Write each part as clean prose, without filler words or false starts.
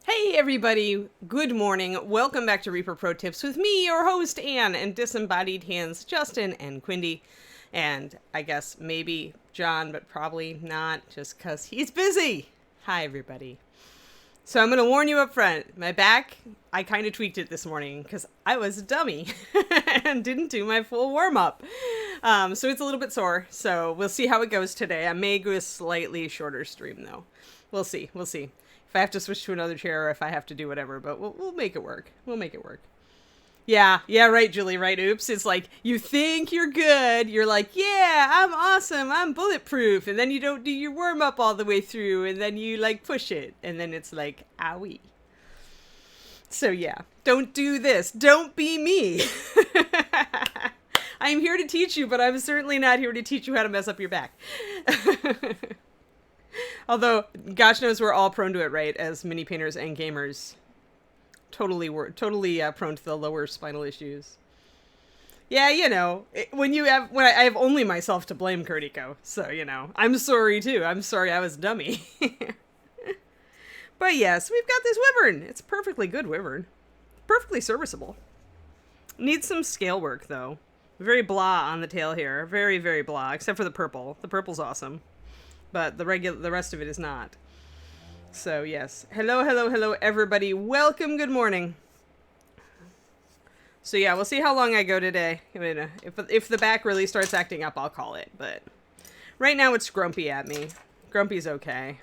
Hey everybody, good morning. Welcome back to Reaper Pro Tips with me, your host Anne, and disembodied hands Justin and Quindy, and I guess maybe John, but probably not, just because he's busy. Hi everybody. So I'm going to warn you up front, my back, I kind of tweaked it this morning because I was a dummy and didn't do my full warm-up. So it's a little bit sore, so we'll see how it goes today. I may go a slightly shorter stream though. We'll see. If I have to switch to another chair or if I have to do whatever, but we'll make it work. We'll make it work. Yeah, right, Julie, right? Oops. It's like, you think you're good. You're like, yeah, I'm awesome. I'm bulletproof. And then you don't do your warm up all the way through. And then you like push it. And then it's like, owie. So yeah, don't do this. Don't be me. I'm here to teach you, but I'm certainly not here to teach you how to mess up your back. Although, gosh knows we're all prone to it, right? As mini painters and gamers. Totally prone to the lower spinal issues. Yeah, you know, when I have only myself to blame, Kurtiko. So, you know, I'm sorry too. I'm sorry I was dummy. But yes, we've got this wyvern. It's a perfectly good wyvern. Perfectly serviceable. Needs some scale work though. Very blah on the tail here. Very, very blah, except for the purple. The purple's awesome. But the rest of it is not. So yes, hello everybody, welcome, good morning. So yeah, we'll see how long I go today. I mean, if the back really starts acting up, I'll call it, but right now it's grumpy at me. Grumpy's okay.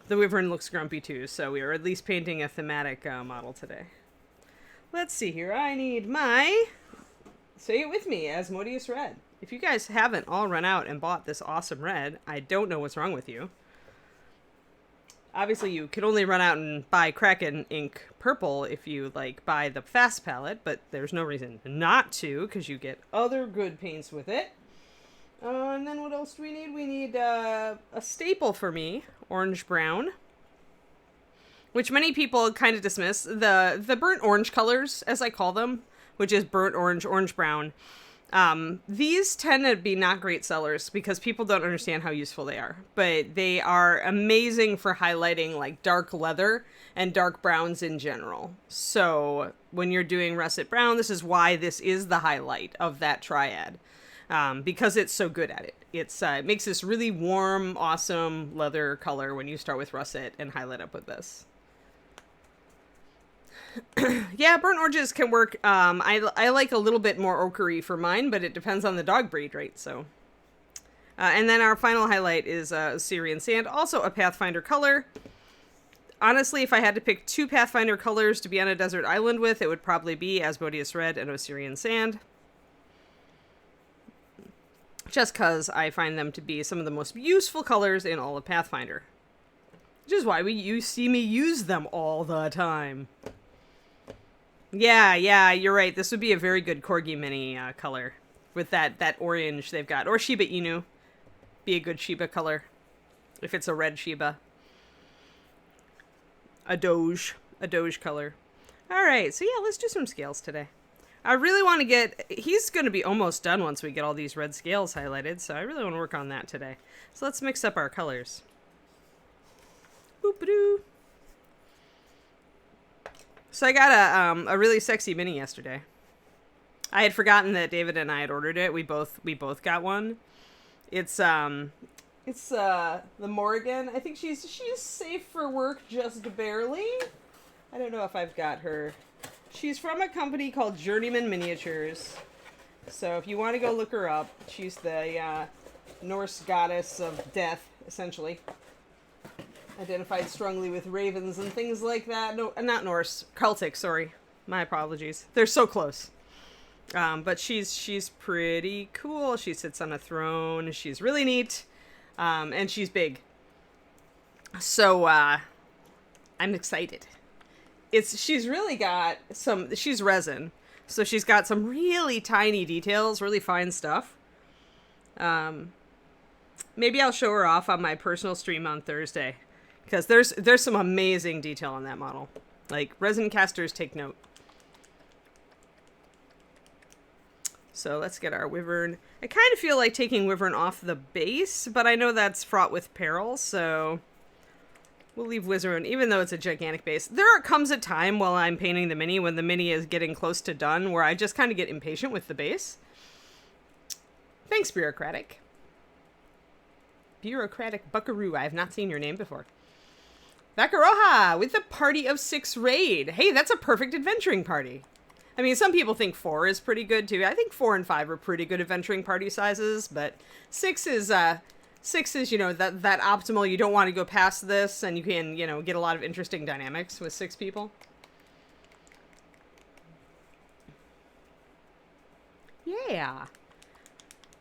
The wyvern looks grumpy too, so we are at least painting a thematic model today. Let's see here, I need my, say it with me, Asmodeus Red. If you guys haven't all run out and bought this awesome red, I don't know what's wrong with you. Obviously, you can only run out and buy Kraken ink purple if you, like, buy the fast palette, but there's no reason not to, because you get other good paints with it. And then what else do we need? We need a staple for me, orange brown, which many people kind of dismiss. The burnt orange colors, as I call them, which is burnt orange, orange brown. These tend to be not great sellers because people don't understand how useful they are, but they are amazing for highlighting like dark leather and dark browns in general. So when you're doing russet brown, this is why this is the highlight of that triad, because it's so good at it. It makes this really warm, awesome leather color when you start with russet and highlight up with this. Yeah, burnt oranges can work. I like a little bit more ochre-y for mine, but it depends on the dog breed, right? So, and then our final highlight is Syrian Sand, also a Pathfinder color. Honestly, if I had to pick two Pathfinder colors to be on a desert island with, it would probably be Asmodeus Red and Syrian Sand. Just because I find them to be some of the most useful colors in all of Pathfinder. Which is why you see me use them all the time. Yeah, you're right. This would be a very good Corgi Mini color with that orange they've got. Or Shiba Inu. Be a good Shiba color if it's a red Shiba. A Doge color. All right, so yeah, let's do some scales today. I really want to he's going to be almost done once we get all these red scales highlighted, so I really want to work on that today. So let's mix up our colors. Boop-a-doo. So I got a really sexy mini yesterday. I had forgotten that David and I had ordered it. We both got one. It's the Morrigan. I think she's safe for work just barely. I don't know if I've got her. She's from a company called Journeyman Miniatures. So if you want to go look her up, she's the Norse goddess of death, essentially. Identified strongly with ravens and things like that. No, not Norse. Celtic, sorry. My apologies. They're so close. But she's pretty cool. She sits on a throne. She's really neat. And she's big. So, I'm excited. She's really got she's resin. So she's got some really tiny details, really fine stuff. Maybe I'll show her off on my personal stream on Thursday. Because there's some amazing detail on that model. Like, resin casters take note. So let's get our Wyvern. I kind of feel like taking Wyvern off the base, but I know that's fraught with peril, so we'll leave Wyvern, even though it's a gigantic base. There comes a time while I'm painting the mini, when the mini is getting close to done, where I just kind of get impatient with the base. Thanks, Bureaucratic. Bureaucratic Buckaroo. I have not seen your name before. Vakaroha with the Party of 6 raid. Hey, that's a perfect adventuring party. I mean, some people think 4 is pretty good too. I think 4 and 5 are pretty good adventuring party sizes, but 6 is you know, that optimal. You don't want to go past this, and you can, you know, get a lot of interesting dynamics with 6 people. Yeah.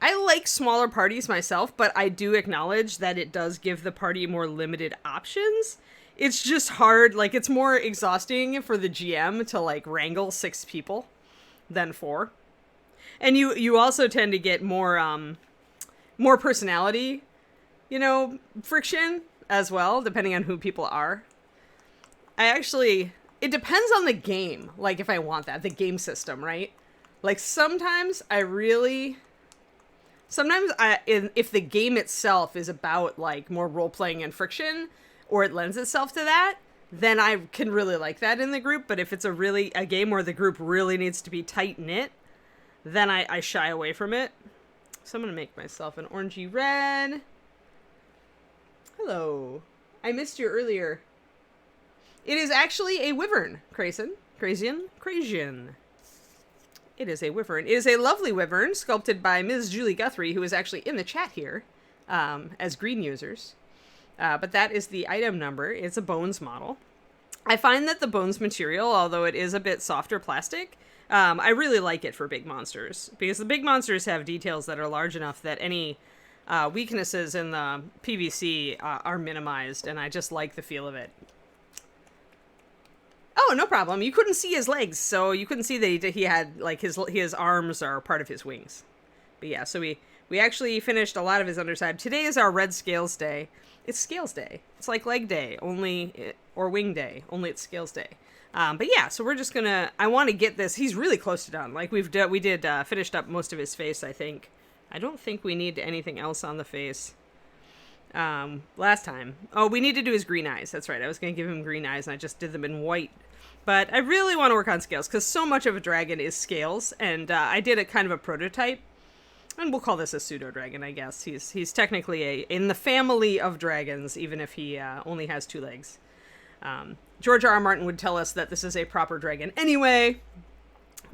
I like smaller parties myself, but I do acknowledge that it does give the party more limited options. It's just hard, like, it's more exhausting for the GM to, like, wrangle 6 people than 4. And you also tend to get more personality, you know, friction as well, depending on who people are. It depends on the game, like, if I want that, the game system, right? Like, sometimes if the game itself is about, like, more role-playing and friction, or it lends itself to that, then I can really like that in the group. But if it's a game where the group really needs to be tight-knit, then I shy away from it. So I'm going to make myself an orangey red. Hello. I missed you earlier. It is actually a Wyvern, Crasian. It is a Wyvern. It is a lovely Wyvern, sculpted by Ms. Julie Guthrie, who is actually in the chat here, as green users. But that is the item number. It's a bones model. I find that the bones material, although it is a bit softer plastic, I really like it for big monsters, because the big monsters have details that are large enough that any weaknesses in the PVC are minimized, and I just like the feel of it. Oh, no problem. You couldn't see his legs, so you couldn't see that he had, like, his arms are part of his wings. But yeah, so we actually finished a lot of his underside. Today is our red scales day. It's scales day. It's like leg day, or wing day, only it's scales day. But yeah, so we're just gonna, I want to get this. He's really close to done. Like, we did finished up most of his face, I think. I don't think we need anything else on the face. Last time. Oh, we need to do his green eyes. That's right. I was going to give him green eyes, and I just did them in white. But I really want to work on scales, because so much of a dragon is scales, and I did a kind of a prototype. And we'll call this a pseudo-dragon, I guess. He's technically in the family of dragons, even if he only has 2 legs. George R. R. Martin would tell us that this is a proper dragon anyway,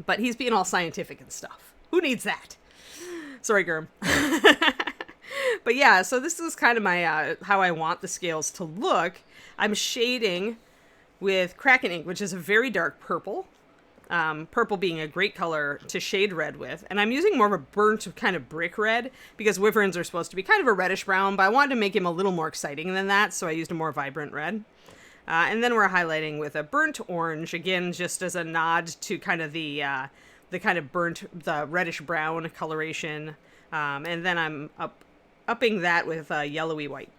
but he's being all scientific and stuff. Who needs that? Sorry, Germ. But yeah, so this is kind of my how I want the scales to look. I'm shading with Kraken ink, which is a very dark purple. Purple being a great color to shade red with. And I'm using more of a burnt kind of brick red, because Wyverns are supposed to be kind of a reddish brown, but I wanted to make him a little more exciting than that, so I used a more vibrant red. And then we're highlighting with a burnt orange, again, just as a nod to kind of the kind of the reddish brown coloration. And then I'm upping that with yellowy white.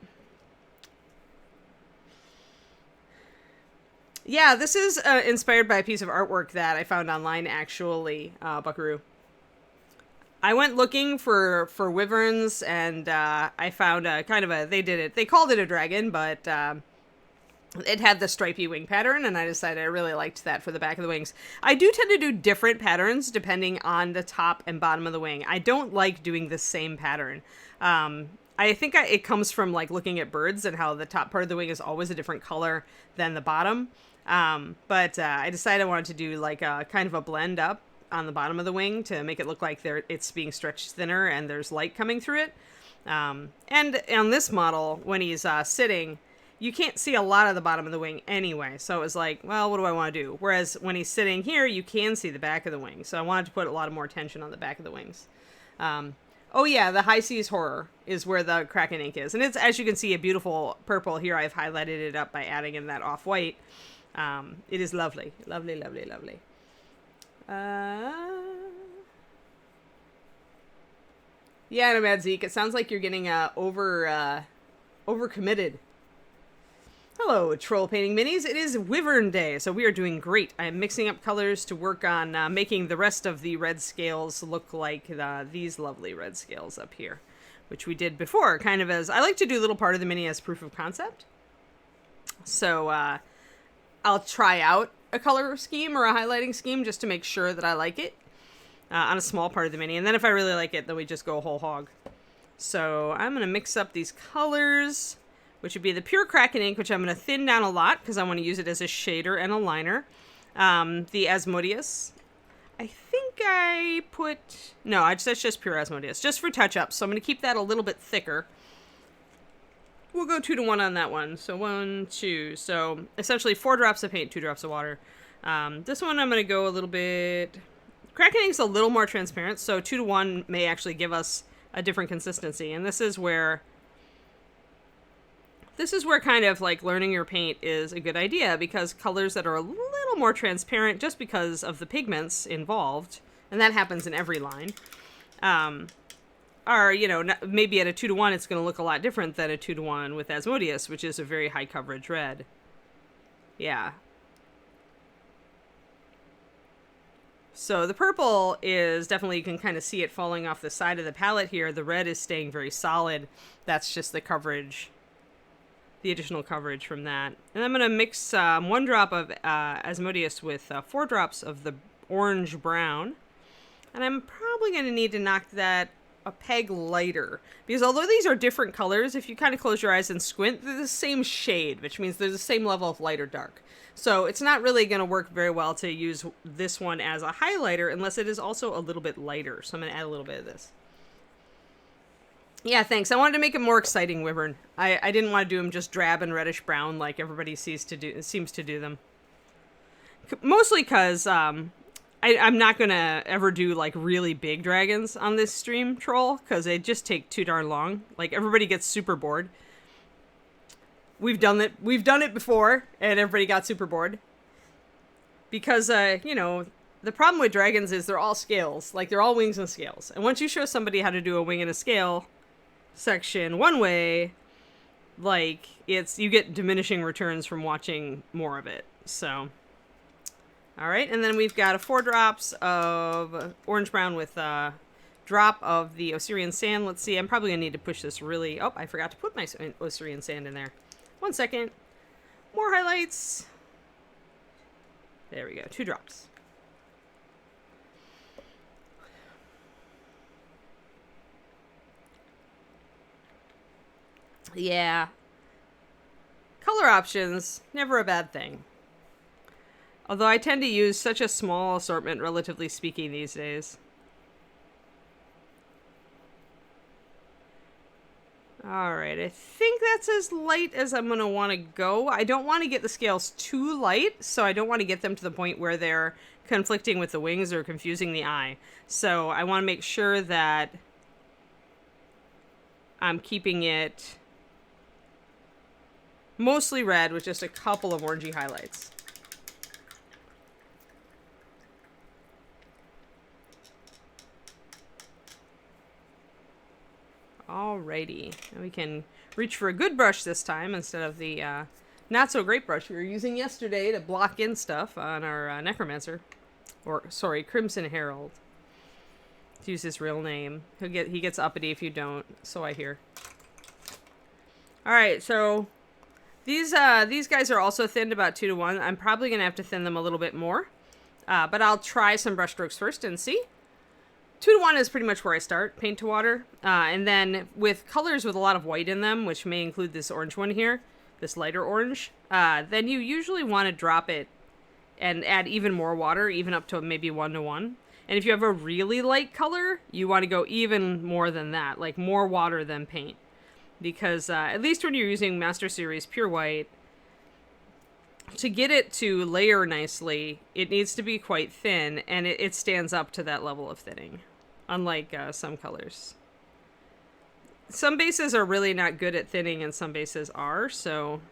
Yeah, this is inspired by a piece of artwork that I found online, actually, Buckaroo. I went looking for wyverns, and I found they called it a dragon, but it had the stripy wing pattern, and I decided I really liked that for the back of the wings. I do tend to do different patterns depending on the top and bottom of the wing. I don't like doing the same pattern. I think it comes from, like, looking at birds and how the top part of the wing is always a different color than the bottom. But I decided I wanted to do, like, a kind of a blend up on the bottom of the wing to make it look like it's being stretched thinner and there's light coming through it. And on this model, when he's sitting, you can't see a lot of the bottom of the wing anyway. So it was like, well, what do I want to do? Whereas when he's sitting here, you can see the back of the wing. So I wanted to put a lot of more tension on the back of the wings. Oh yeah, the High Seas Horror is where the Kraken ink is. And it's, as you can see, a beautiful purple. Here I've highlighted it up by adding in that off-white. It is lovely. Lovely, lovely, lovely. Yeah, Nomad Zeke, it sounds like you're getting overcommitted. Hello, Troll Painting Minis. It is Wyvern Day, so we are doing great. I am mixing up colors to work on making the rest of the red scales look like these lovely red scales up here, which we did before, kind of as... I like to do a little part of the mini as proof of concept. So I'll try out a color scheme or a highlighting scheme just to make sure that I like it on a small part of the mini. And then if I really like it, then we just go whole hog. So I'm going to mix up these colors, which would be the pure Kraken ink, which I'm going to thin down a lot because I want to use it as a shader and a liner. The Asmodeus. I think I put... No, that's just pure Asmodeus, just for touch-ups. So I'm going to keep that a little bit thicker. We'll go 2 to 1 on that one. So 1, 2. So essentially 4 drops of paint, 2 drops of water. This one I'm going to go a little bit... Kraken ink's a little more transparent, so 2 to 1 may actually give us a different consistency. And this is where kind of like learning your paint is a good idea, because colors that are a little more transparent just because of the pigments involved, and that happens in every line, are, you know, maybe at a 2 to 1 it's going to look a lot different than a 2 to 1 with Asmodeus, which is a very high coverage red. Yeah. So the purple is definitely, you can kind of see it falling off the side of the palette here. The red is staying very solid. That's just the coverage, the additional coverage from that. And I'm going to mix 1 drop of Asmodeus with 4 drops of the orange brown. And I'm probably going to need to knock that a peg lighter, because although these are different colors, if you kind of close your eyes and squint, they're the same shade, which means they're the same level of light or dark. So it's not really going to work very well to use this one as a highlighter unless it is also a little bit lighter. So I'm going to add a little bit of this. Yeah, thanks. I wanted to make it more exciting, Wyvern. I didn't want to do them just drab and reddish brown like everybody seems to do them. Mostly because I'm not going to ever do like really big dragons on this stream, Troll, because they just take too darn long. Like, everybody gets super bored. We've done it before, and everybody got super bored. Because, you know, the problem with dragons is they're all scales. Like, they're all wings and scales. And once you show somebody how to do a wing and a scale section one way, like, you get diminishing returns from watching more of it. So, all right. And then we've got 4 drops of orange brown with a drop of the Osirian sand. Let's see. I'm probably going to need to push this really... Oh, I forgot to put my Osirian sand in there. 1 second. More highlights. There we go. 2 drops. Yeah. Color options, never a bad thing. Although I tend to use such a small assortment, relatively speaking, these days. Alright, I think that's as light as I'm going to want to go. I don't want to get the scales too light, so I don't want to get them to the point where they're conflicting with the wings or confusing the eye. So I want to make sure that I'm keeping it mostly red with just a couple of orangey highlights. Alrighty, and we can reach for a good brush this time instead of the not so great brush we were using yesterday to block in stuff on our Necromancer, or sorry, Crimson Herald. To use his real name, he gets uppity if you don't. So I hear. All right, so these guys are also thinned about 2 to 1. I'm probably gonna have to thin them a little bit more, but I'll try some brush strokes first and see. 2 to 1 is pretty much where I start, paint to water. And then with colors with a lot of white in them, which may include this orange one here, this lighter orange, then you usually want to drop it and add even more water, even up to maybe 1 to 1. And if you have a really light color, you want to go even more than that, like more water than paint. Because at least when you're using Master Series Pure White, to get it to layer nicely, it needs to be quite thin, and it stands up to that level of thinning, unlike some colors. Some bases are really not good at thinning, and some bases are, so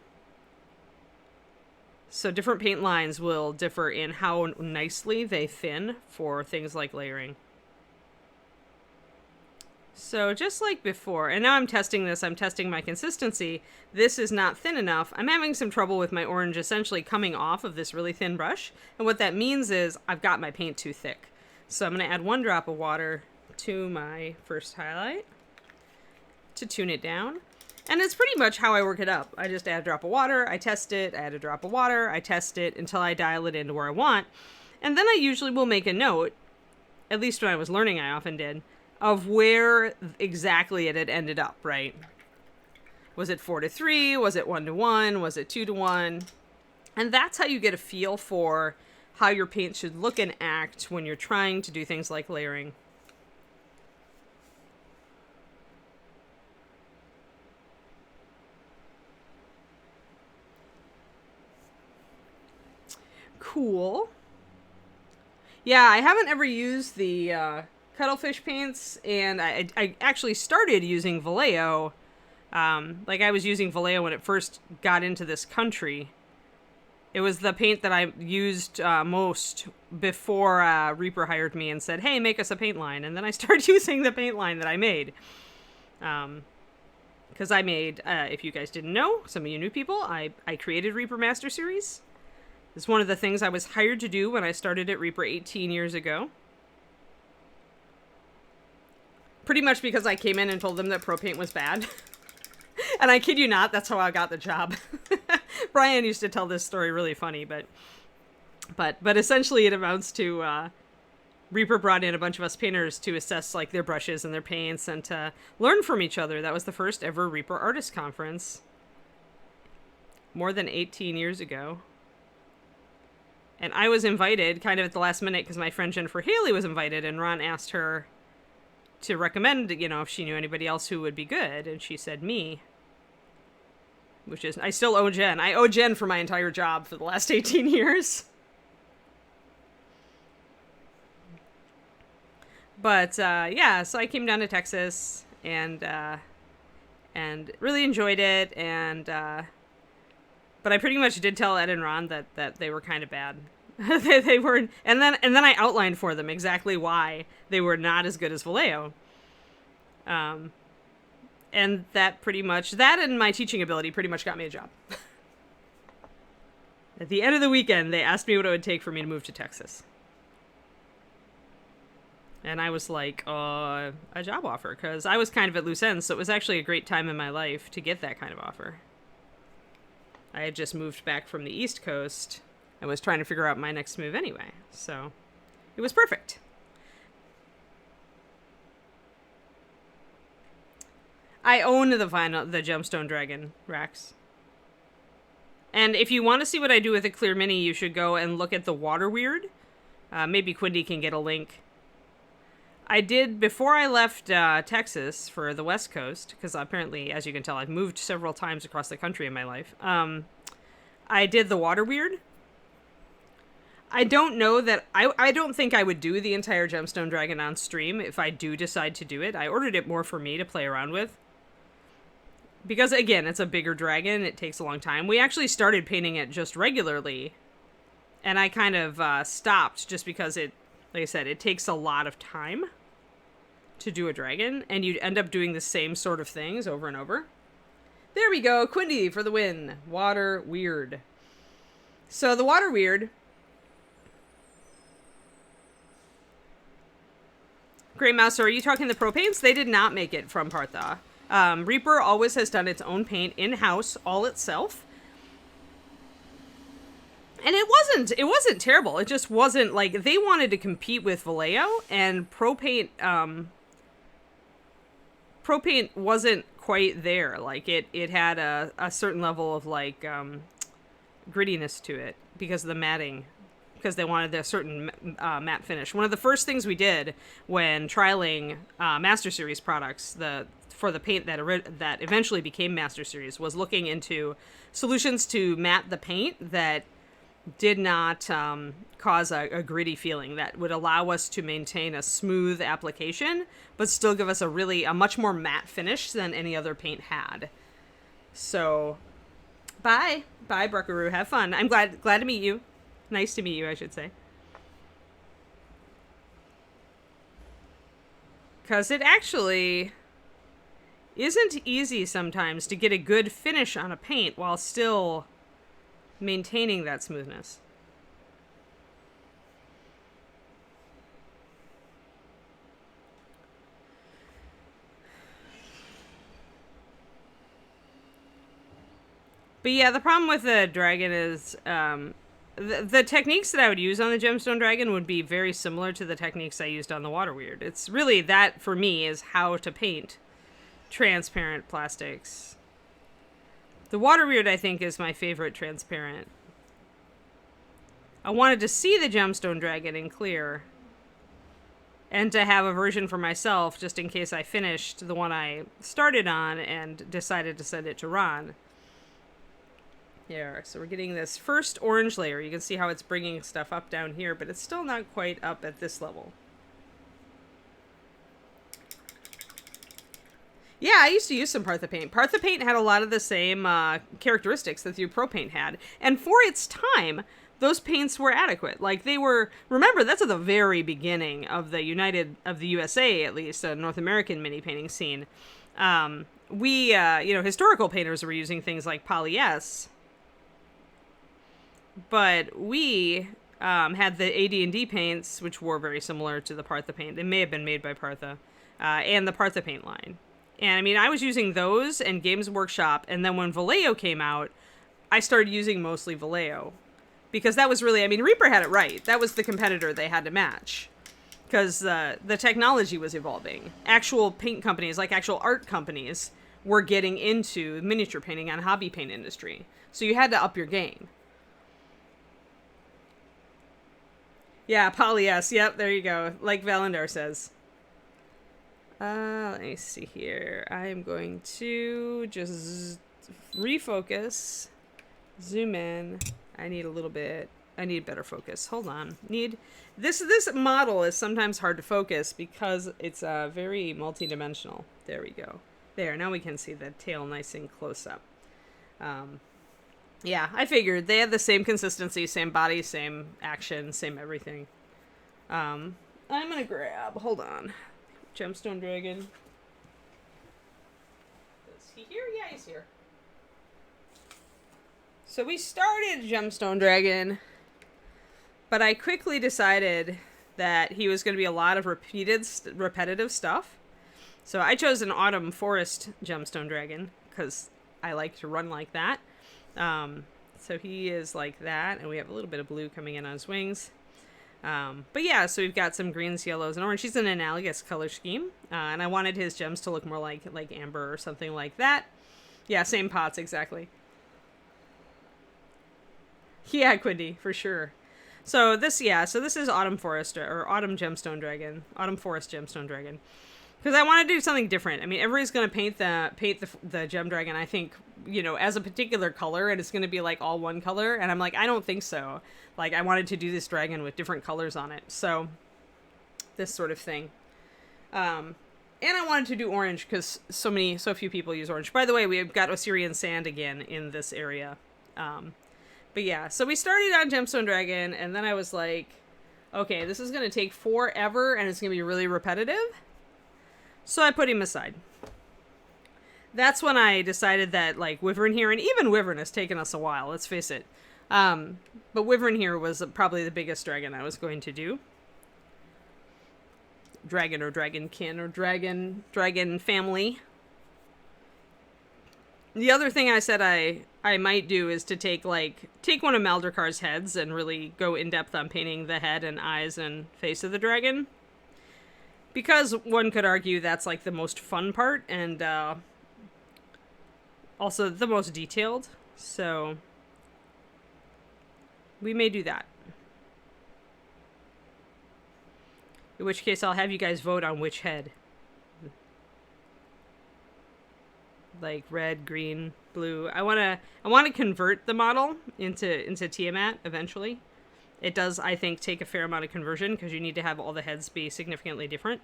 different paint lines will differ in how nicely they thin for things like layering. So just like before, and now I'm testing this, I'm testing my consistency. This is not thin enough. I'm having some trouble with my orange essentially coming off of this really thin brush. And what that means is I've got my paint too thick. So I'm going to add 1 drop of water to my first highlight to tune it down. And it's pretty much how I work it up. I just add a drop of water, I test it, I add a drop of water, I test it until I dial it into where I want. And then I usually will make a note, at least when I was learning I often did, of where exactly it had ended up, right? Was it 4-3? Was it 1-1? Was it 2-1? And that's how you get a feel for how your paint should look and act when you're trying to do things like layering. Cool. Yeah, I haven't ever used the cuttlefish paints, and I actually started using Vallejo. Like I was using Vallejo when it first got into this country. It was the paint that I used most before Reaper hired me and said, hey, make us a paint line. And then I started using the paint line that I made. Because I made, if you guys didn't know, some of you new people, I created Reaper Master Series. It's one of the things I was hired to do when I started at Reaper 18 years ago. Pretty much because I came in and told them that Pro Paint was bad. And I kid you not, that's how I got the job. Brian used to tell this story really funny, but essentially it amounts to Reaper brought in a bunch of us painters to assess like their brushes and their paints and to learn from each other. That was the first ever Reaper Artist Conference more than 18 years ago. And I was invited kind of at the last minute because my friend Jennifer Haley was invited, and Ron asked her to recommend, you know, if she knew anybody else who would be good. And she said me, which is, I still owe Jen. I owe Jen for my entire job for the last 18 years. But, yeah, so I came down to Texas and really enjoyed it. And, but I pretty much did tell Ed and Ron that they were kind of bad. They weren't, and then I outlined for them exactly why they were not as good as Vallejo. And that and my teaching ability pretty much got me a job. At the end of the weekend, they asked me what it would take for me to move to Texas. And I was like, a job offer, because I was kind of at loose ends, so it was actually a great time in my life to get that kind of offer. I had just moved back from the East Coast. I was trying to figure out my next move anyway, so it was perfect. I own the Gemstone Dragon racks. And if you want to see what I do with a Clear Mini, you should go and look at the Water Weird. Maybe Quindy can get a link. I did, before I left Texas for the West Coast, because apparently, as you can tell, I've moved several times across the country in my life. I did the Water Weird. I don't know that, I don't think I would do the entire Gemstone Dragon on stream if I do decide to do it. I ordered it more for me to play around with. Because, again, it's a bigger dragon, it takes a long time. We actually started painting it just regularly, and I kind of stopped just because it, like I said, it takes a lot of time to do a dragon, and you'd end up doing the same sort of things over and over. There we go, Quindy for the win. Water Weird. So the Water Weird. Grey Mouse, are you talking the Pro Paints? They did not make it from Partha. Reaper always has done its own paint in-house, all itself. And it wasn't terrible. It just wasn't, like, they wanted to compete with Vallejo, and Pro Paint wasn't quite there. Like, it had a certain level of, like, grittiness to it because of the matting, because they wanted a certain matte finish. One of the first things we did when trialing Master Series products, for the paint that eventually became Master Series, was looking into solutions to matte the paint that did not cause a gritty feeling, that would allow us to maintain a smooth application, but still give us a much more matte finish than any other paint had. So, bye, Bruckaroo. Have fun. I'm glad to meet you. Nice to meet you, I should say. Because it actually isn't easy sometimes to get a good finish on a paint while still maintaining that smoothness. But yeah, the problem with the dragon is the techniques that I would use on the gemstone dragon would be very similar to the techniques I used on the water weird. It's really that, for me, is how to paint transparent plastics. The water weird, I think, is my favorite transparent. I wanted to see the gemstone dragon in clear, and to have a version for myself just in case I finished the one I started on and decided to send it to Ron. There, so we're getting this first orange layer. You can see how it's bringing stuff up down here, but it's still not quite up at this level. Yeah, I used to use some Partha paint. Partha paint had a lot of the same characteristics that the Pro paint had. And for its time, those paints were adequate. Like, they were, remember, that's at the very beginning of the USA, at least, North American mini painting scene. Historical painters were using things like Poly S. But we had the AD&D paints, which were very similar to the Partha paint. They may have been made by Partha, and the Partha paint line. And I mean, I was using those and Games Workshop, and then when Vallejo came out, I started using mostly Vallejo. Because that was really, I mean, Reaper had it right. That was the competitor they had to match. Because the technology was evolving. Actual paint companies, like actual art companies, were getting into miniature painting on hobby paint industry. So you had to up your game. Yeah, Poly S. Yep, there you go. Like Valendar says. Let me see here. I'm going to just refocus. Zoom in. I need better focus. Hold on. This model is sometimes hard to focus because it's very multi-dimensional. There we go. There, now we can see the tail nice and close up. Yeah, I figured they had the same consistency, same body, same action, same everything. I'm gonna grab, hold on, Gemstone Dragon. Is he here? Yeah, he's here. So we started Gemstone Dragon, but I quickly decided that he was going to be a lot of repetitive stuff. So I chose an Autumn Forest Gemstone Dragon because I like to run like that. So he is like that, and we have a little bit of blue coming in on his wings. But yeah, so we've got some greens, yellows, and orange. He's an analogous color scheme, and I wanted his gems to look more like amber or something like that. Yeah, same pots, exactly. Yeah, Quindy, for sure. So this is Autumn Forest, or Autumn Gemstone Dragon. Autumn Forest Gemstone Dragon. Because I want to do something different. I mean, everybody's going to paint the Gem Dragon, I think, as a particular color, and it's going to be, like, all one color. And I'm like, I don't think so. Like, I wanted to do this dragon with different colors on it. So, this sort of thing. And I wanted to do orange, because so few people use orange. By the way, we've got Osirian Sand again in this area. But yeah, so we started on Gemstone Dragon, and then I was like, okay, this is going to take forever, and it's going to be really repetitive. So I put him aside. That's when I decided that, like, Wyvern here, and even Wyvern has taken us a while, let's face it. But Wyvern here was probably the biggest dragon I was going to do. Dragon or dragonkin or dragon family. The other thing I said I might do is to take one of Maldrakar's heads and really go in depth on painting the head and eyes and face of the dragon. Because one could argue that's like the most fun part and also the most detailed. So we may do that. In which case I'll have you guys vote on which head. Like red, green, blue. I want to convert the model into Tiamat eventually. It does, I think, take a fair amount of conversion because you need to have all the heads be significantly different.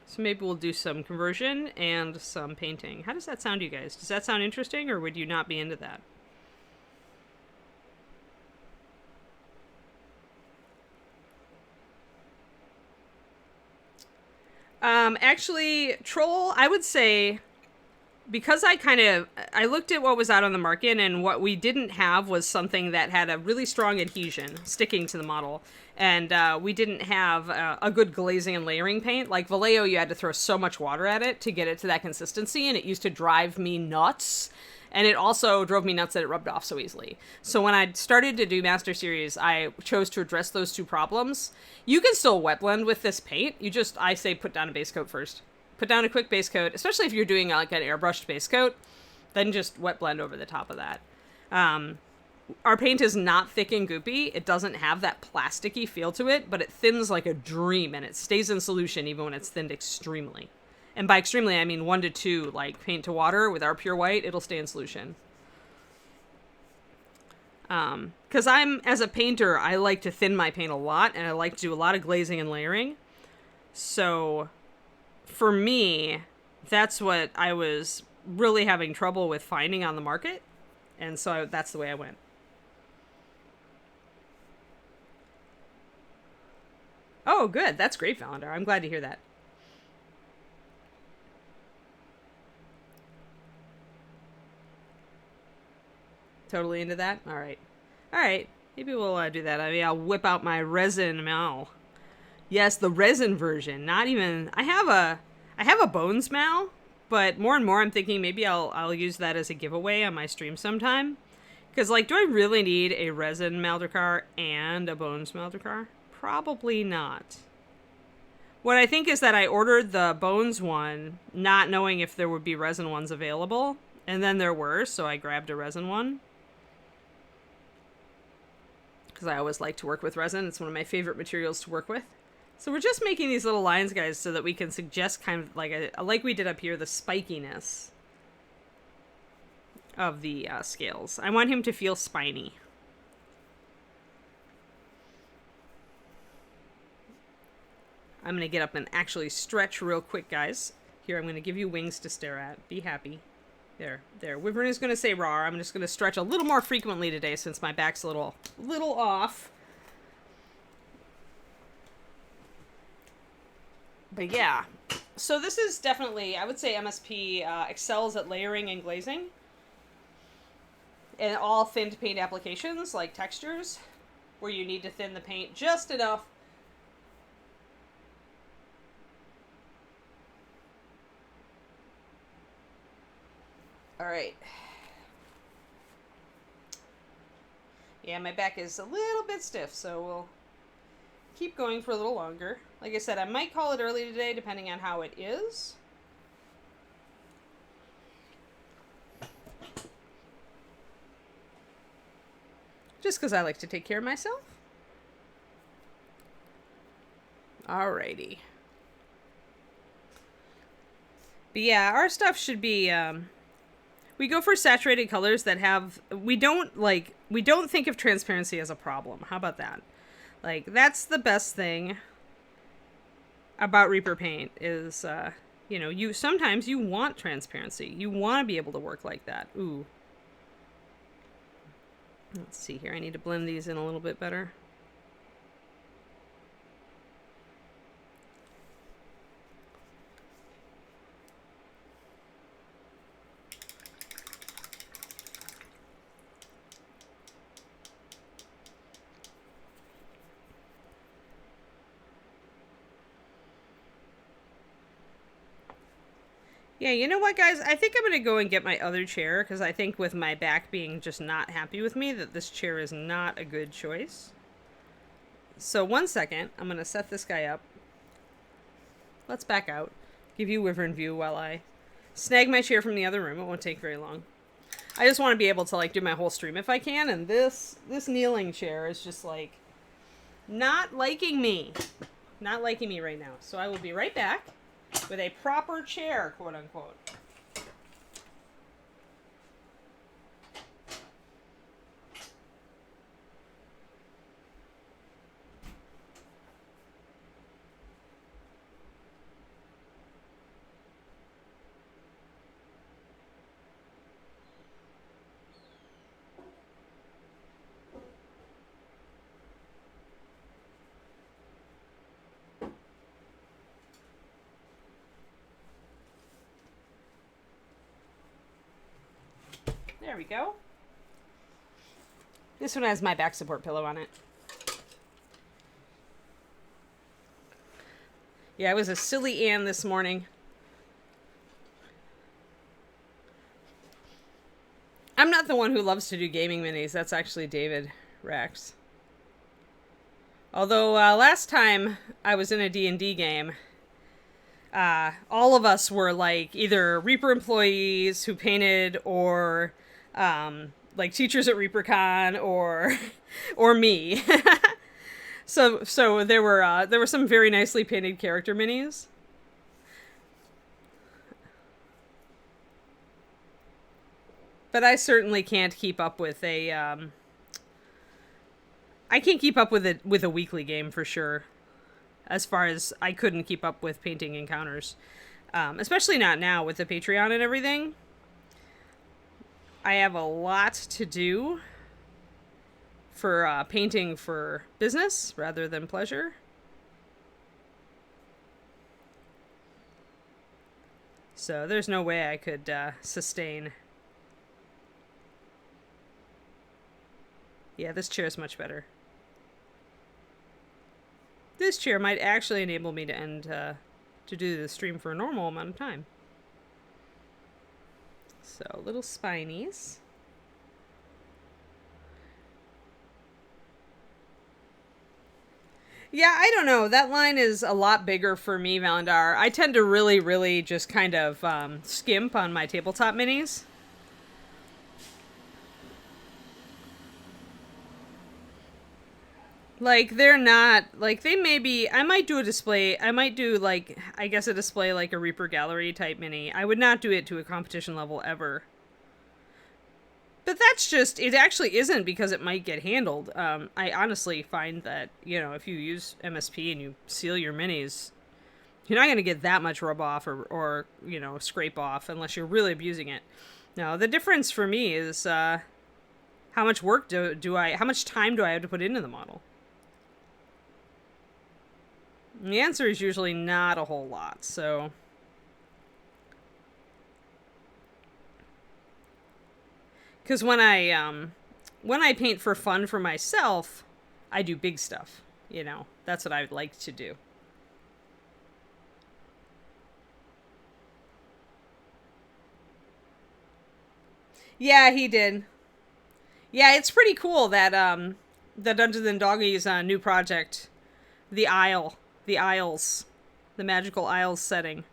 So maybe we'll do some conversion and some painting. How does that sound to you guys? Does that sound interesting, or would you not be into that? Actually, Troll, I would say, because I looked at what was out on the market, and what we didn't have was something that had a really strong adhesion sticking to the model. And we didn't have a good glazing and layering paint. Like Vallejo, you had to throw so much water at it to get it to that consistency, and it used to drive me nuts. And it also drove me nuts that it rubbed off so easily. So when I started to do Master Series, I chose to address those two problems. You can still wet blend with this paint. I say put down a base coat first. Put down a quick base coat, especially if you're doing like an airbrushed base coat, then just wet blend over the top of that. Our paint is not thick and goopy. It doesn't have that plasticky feel to it, but it thins like a dream, and it stays in solution even when it's thinned extremely. And by extremely, I mean 1 to 2, like paint to water with our pure white, it'll stay in solution. Because as a painter, I like to thin my paint a lot, and I like to do a lot of glazing and layering. So for me, that's what I was really having trouble with finding on the market. And so that's the way I went. Oh, good. That's great, Valendar. I'm glad to hear that. Totally into that? All right. All right. Maybe we'll do that. I mean, I'll whip out my resin mal. Yes, the resin version. Not even... I have a bones mal, but more and more I'm thinking maybe I'll use that as a giveaway on my stream sometime. Because, like, do I really need a resin Maldekar and a bones Maldekar? Probably not. What I think is that I ordered the bones one, not knowing if there would be resin ones available. And then there were, so I grabbed a resin one. Because I always like to work with resin. It's one of my favorite materials to work with. So we're just making these little lines, guys, so that we can suggest kind of like we did up here, the spikiness of the scales. I want him to feel spiny. I'm going to get up and actually stretch real quick, guys. Here, I'm going to give you wings to stare at. Be happy. There. Wyvern is going to say raw. I'm just going to stretch a little more frequently today since my back's a little off. But yeah, so this is definitely, I would say MSP excels at layering and glazing. And all thinned paint applications, like textures, where you need to thin the paint just enough. All right. Yeah, my back is a little bit stiff, so we'll keep going for a little longer. Like I said, I might call it early today, depending on how it is. Just because I like to take care of myself. Alrighty. But yeah, our stuff should be, we go for saturated colors that have, we don't think of transparency as a problem. How about that? Like, that's the best thing about Reaper paint is, sometimes you want transparency. You want to be able to work like that. Ooh. Let's see here. I need to blend these in a little bit better. Yeah, you know what, guys? I think I'm going to go and get my other chair, because I think with my back being just not happy with me, that this chair is not a good choice. So 1 second. I'm going to set this guy up. Let's back out. Give you Wyvern view while I snag my chair from the other room. It won't take very long. I just want to be able to, like, do my whole stream if I can, and this kneeling chair is just, like, not liking me. Not liking me right now. So I will be right back with a proper chair, quote unquote. There we go. This one has my back support pillow on it. Yeah, I was a silly Ann this morning. I'm not the one who loves to do gaming minis. That's actually David Rex. Although last time I was in a D&D game, all of us were like either Reaper employees who painted, or like teachers at ReaperCon, or me. So there were some very nicely painted character minis. But I certainly can't keep up with I can't keep up with a weekly game for sure. As far as I couldn't keep up with painting encounters. Especially not now with the Patreon and everything. I have a lot to do for painting for business rather than pleasure. So there's no way I could sustain. Yeah, this chair is much better. This chair might actually enable me to end to do the stream for a normal amount of time. So, little spinies. Yeah, I don't know. That line is a lot bigger for me, Valandar. I tend to really, really just kind of skimp on my tabletop minis. Like, they're not, like, they may be, I might do a display, I might do, like, I guess a display like a Reaper Gallery type mini. I would not do it to a competition level ever. But that's just, it actually isn't because it might get handled. I honestly find that, you know, if you use MSP and you seal your minis, you're not going to get that much rub off or, you know, scrape off unless you're really abusing it. Now, the difference for me is how much work how much time do I have to put into the model? And the answer is usually not a whole lot, so. Because when I paint for fun for myself, I do big stuff, you know. That's what I would like to do. Yeah, he did. Yeah, it's pretty cool that the Dungeons and Doggies new project, the Isles, the Magical Isles setting.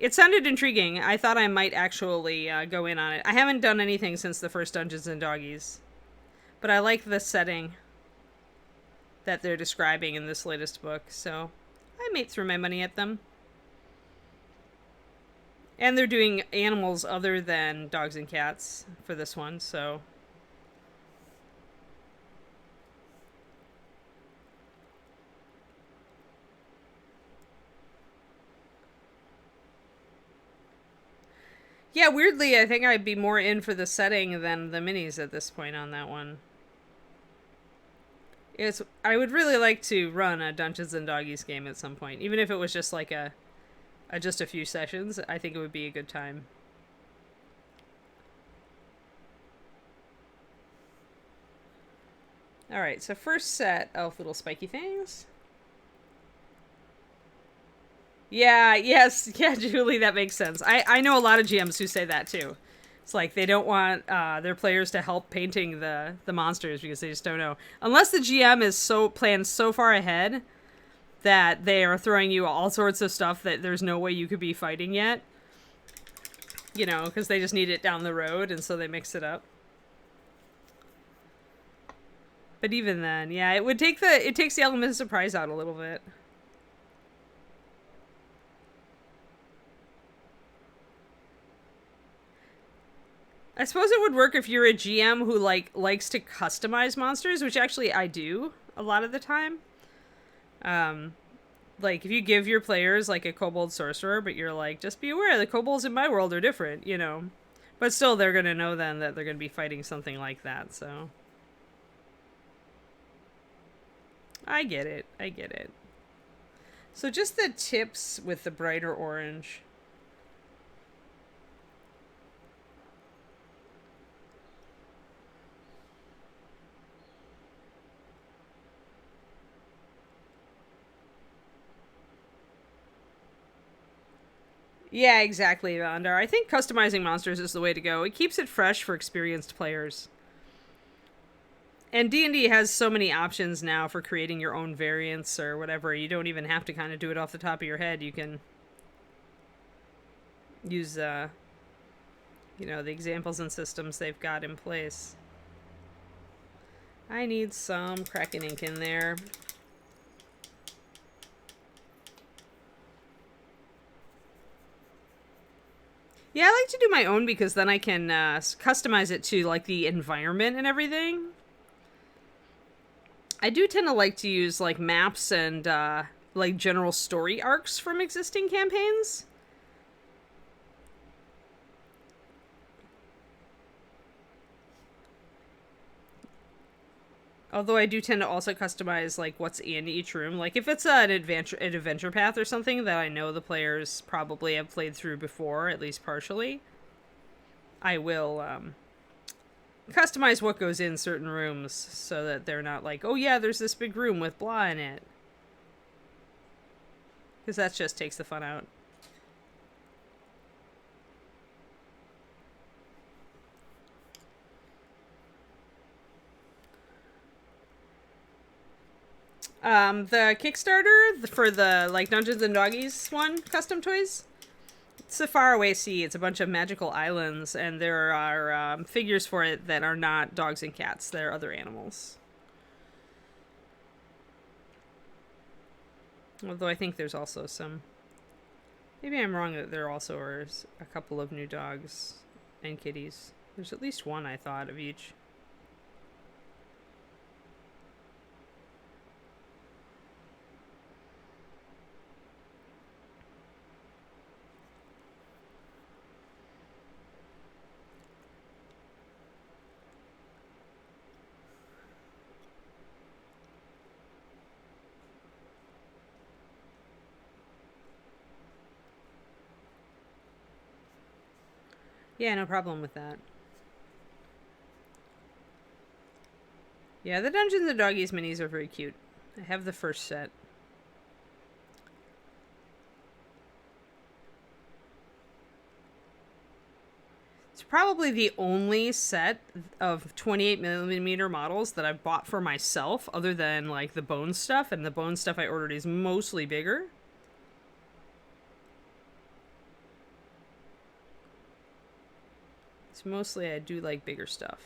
It sounded intriguing. I thought I might actually go in on it. I haven't done anything since the first Dungeons and Doggies, but I like the setting that they're describing in this latest book, so I may throw my money at them. And they're doing animals other than dogs and cats for this one, so. Yeah, weirdly, I think I'd be more in for the setting than the minis at this point on that one. I would really like to run a Dungeons and Doggies game at some point, even if it was just like just a few sessions. I think it would be a good time. All right, so first set of little spiky things. Yeah, yes, yeah, Julie, that makes sense. I know a lot of GMs who say that too. It's like they don't want their players to help painting the monsters because they just don't know. Unless the GM is planned so far ahead that they are throwing you all sorts of stuff that there's no way you could be fighting yet. You know, because they just need it down the road, and so they mix it up. But even then, yeah, it takes the element of surprise out a little bit. I suppose it would work if you're a GM who likes to customize monsters, which actually I do a lot of the time. Like if you give your players like a kobold sorcerer, but you're like, just be aware the kobolds in my world are different, you know. But still, they're gonna know then that they're gonna be fighting something like that. So I get it. I get it. So just the tips with the brighter orange. Yeah, exactly, Vandar. I think customizing monsters is the way to go. It keeps it fresh for experienced players. And D&D has so many options now for creating your own variants or whatever. You don't even have to kind of do it off the top of your head. You can use, you know, the examples and systems they've got in place. I need some Kraken ink in there. Yeah, I like to do my own because then I can customize it to like the environment and everything. I do tend to like to use like maps and like general story arcs from existing campaigns. Although I do tend to also customize like what's in each room. Like if it's an adventure path or something that I know the players probably have played through before, at least partially, I will customize what goes in certain rooms so that they're not like, oh yeah, there's this big room with blah in it. Because that just takes the fun out. The Kickstarter for the like Dungeons and Doggies one, custom toys. It's a faraway sea. It's a bunch of magical islands, and there are figures for it that are not dogs and cats. They're other animals. Although I think there's also some... Maybe I'm wrong that there also are a couple of new dogs and kitties. There's at least one, I thought, of each. Yeah, no problem with that. Yeah, the Dungeons and Doggies minis are very cute. I have the first set. It's probably the only set of 28mm models that I've bought for myself, other than like the bone stuff, and the bone stuff I ordered is mostly bigger. It's mostly I do like bigger stuff.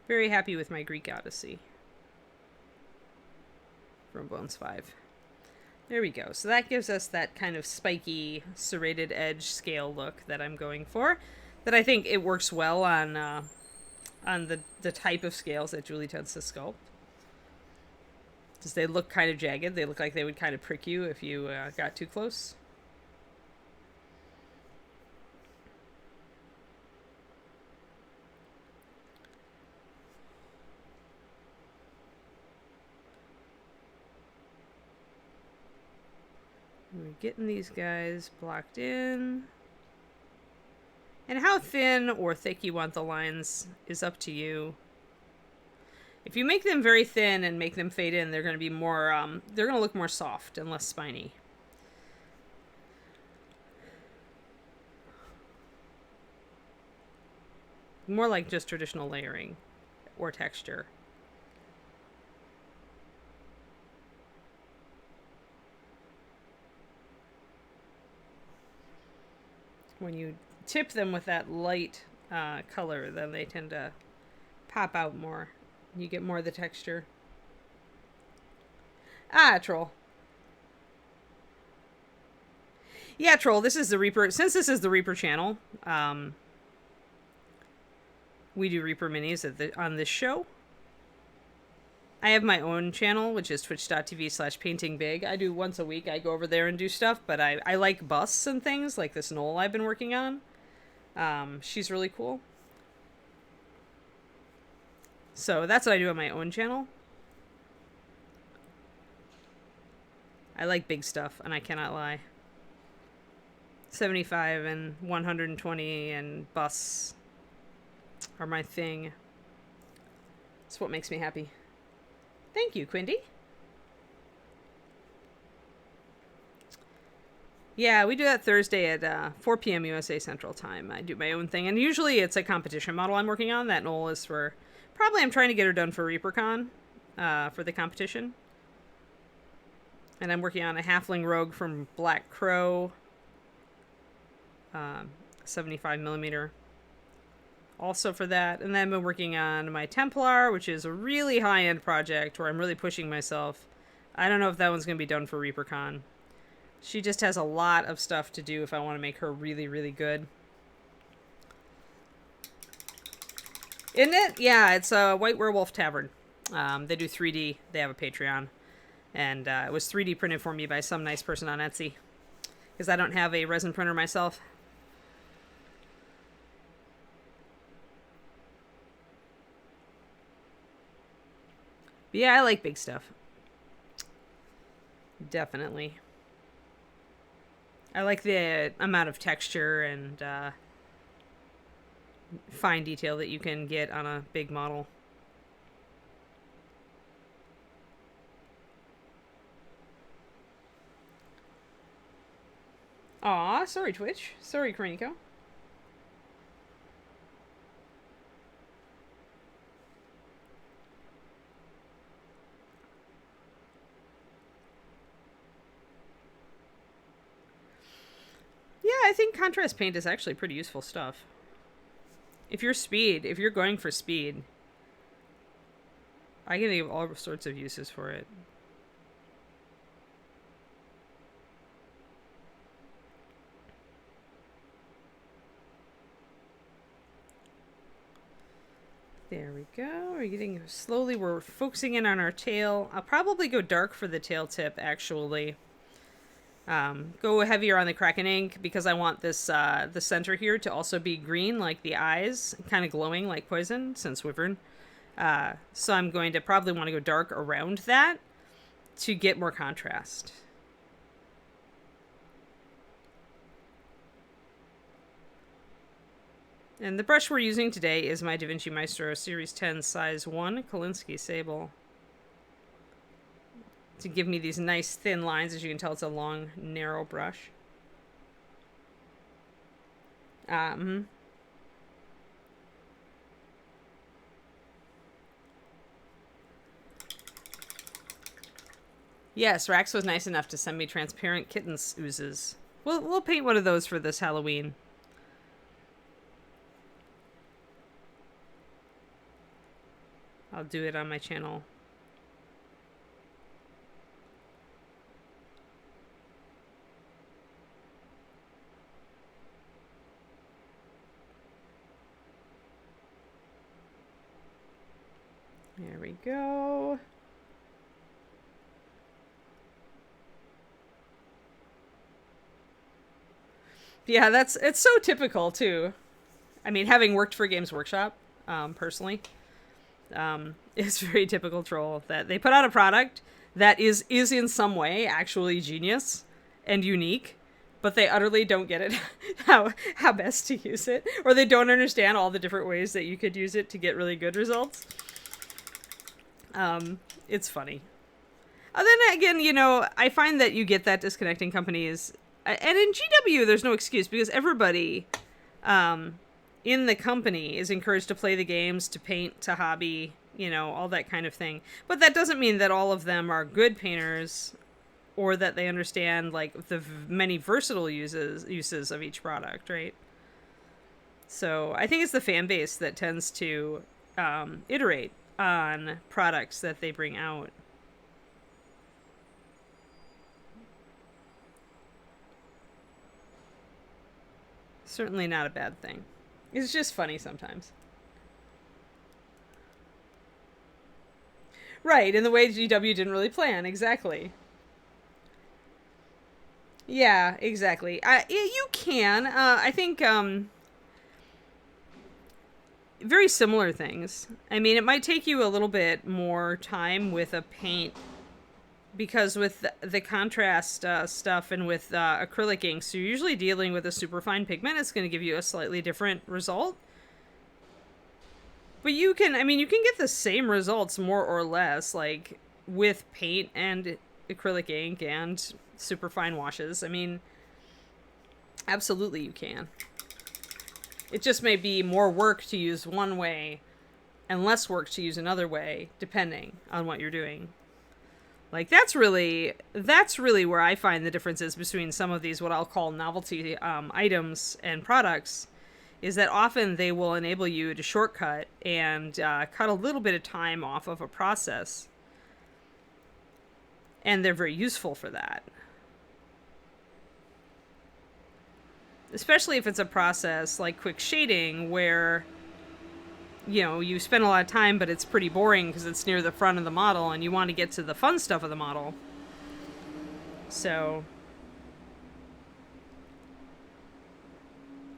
Very happy with my Greek Odyssey from Bones 5. There we go. So that gives us that kind of spiky, serrated edge scale look that I'm going for. That I think it works well on the type of scales that Julie tends to sculpt. Because they look kind of jagged. They look like they would kind of prick you if you got too close. We're getting these guys blocked in. And how thin or thick you want the lines is up to you. If you make them very thin and make them fade in, they're going to be more, they're going to look more soft and less spiny. More like just traditional layering or texture. When you tip them with that light color, then they tend to pop out more. You get more of the texture. Ah, Troll. Yeah, Troll, this is the Reaper. Since this is the Reaper channel, we do Reaper minis on this show. I have my own channel, which is twitch.tv/paintingbig. I do once a week. I go over there and do stuff, but I like busts and things, like this Knoll I've been working on. She's really cool. So that's what I do on my own channel. I like big stuff, and I cannot lie. 75 and 120 and busts are my thing. It's what makes me happy. Thank you, Quindy. Yeah, we do that Thursday at 4 p.m. USA Central Time. I do my own thing, and usually it's a competition model I'm working on. That Noel is for, probably I'm trying to get her done for ReaperCon, for the competition. And I'm working on a Halfling Rogue from Black Crow, 75 millimeter. Also for that, and then I've been working on my Templar, which is a really high-end project where I'm really pushing myself. I don't know if that one's going to be done for ReaperCon. She just has a lot of stuff to do if I want to make her really, really good. Isn't it? Yeah, it's a White Werewolf Tavern. They do 3D. They have a Patreon. And it was 3D printed for me by some nice person on Etsy. Because I don't have a resin printer myself. But yeah, I like big stuff. Definitely. I like the amount of texture and fine detail that you can get on a big model. Aw, sorry Twitch. Sorry Karinko. Yeah, I think contrast paint is actually pretty useful stuff. If you're going for speed, I can think of all sorts of uses for it. There we go. We're focusing in on our tail. I'll probably go dark for the tail tip, actually. Go heavier on the Kraken ink because I want this, the center here to also be green, like the eyes, kind of glowing like poison, since Wyvern. So I'm going to probably want to go dark around that to get more contrast. And the brush we're using today is my Da Vinci Maestro Series 10 size 1 Kolinsky Sable. To give me these nice thin lines. As you can tell, it's a long, narrow brush. Yes, Rax was nice enough to send me transparent kittens oozes. We'll paint one of those for this Halloween. I'll do it on my channel. There we go. Yeah, it's so typical too. I mean, having worked for Games Workshop, personally, it's very typical troll that they put out a product that is in some way actually genius and unique, but they utterly don't get it how best to use it, or they don't understand all the different ways that you could use it to get really good results. It's funny. Then again, you know, I find that you get that disconnecting companies, and in GW there's no excuse because everybody in the company is encouraged to play the games, to paint, to hobby, you know, all that kind of thing. But that doesn't mean that all of them are good painters or that they understand like the many versatile uses of each product, right? So I think it's the fan base that tends to iterate on products that they bring out. Certainly not a bad thing. It's just funny sometimes. Right, in the way GW didn't really plan, exactly. Yeah, exactly. You can. I think very similar things. I mean, it might take you a little bit more time with a paint because with the contrast stuff and with acrylic inks, you're usually dealing with a superfine pigment. It's going to give you a slightly different result. But you can get the same results more or less, like with paint and acrylic ink and superfine washes. I mean, Absolutely you can. It just may be more work to use one way and less work to use another way, depending on what you're doing. Like, that's really where I find the differences between some of these, what I'll call novelty items and products, is that often they will enable you to shortcut and cut a little bit of time off of a process. And they're very useful for that. Especially if it's a process like quick shading where, you know, you spend a lot of time, but it's pretty boring because it's near the front of the model and you want to get to the fun stuff of the model. So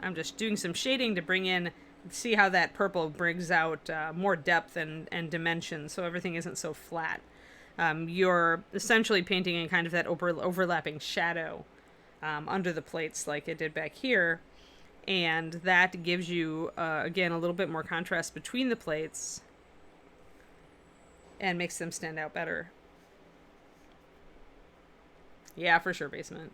I'm just doing some shading to bring in, see how that purple brings out more depth and dimension, so everything isn't so flat. You're essentially painting in kind of that overlapping shadow under the plates like it did back here. And that gives you, again, a little bit more contrast between the plates and makes them stand out better. Yeah, for sure, basement.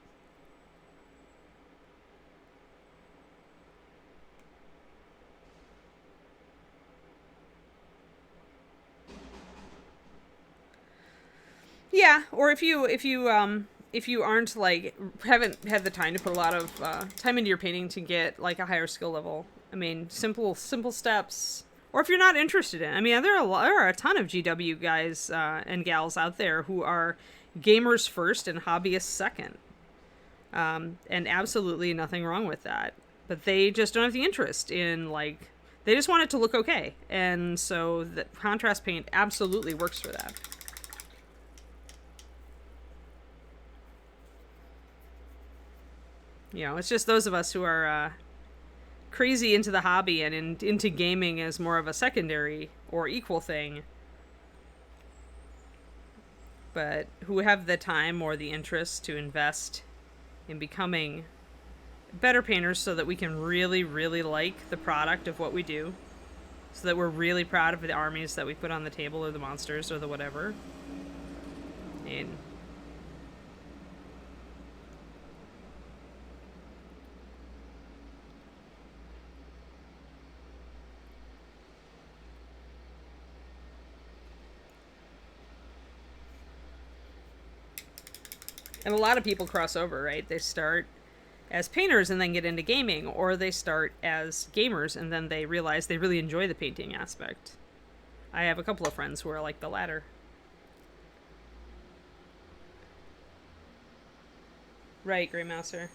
Yeah, or if you aren't like, haven't had the time to put a lot of time into your painting to get like a higher skill level. I mean, simple steps. Or if you're not interested in, I mean, there are a ton of GW guys and gals out there who are gamers first and hobbyists second. And absolutely nothing wrong with that. But they just don't have the interest in, like, they just want it to look okay. And so the contrast paint absolutely works for that. You know, it's just those of us who are crazy into the hobby and into gaming as more of a secondary or equal thing, but who have the time or the interest to invest in becoming better painters so that we can really, really like the product of what we do, so that we're really proud of the armies that we put on the table or the monsters or the whatever. And a lot of people cross over, right? They start as painters and then get into gaming, or they start as gamers and then they realize they really enjoy the painting aspect. I have a couple of friends who are like the latter. Right, Grey Mouser.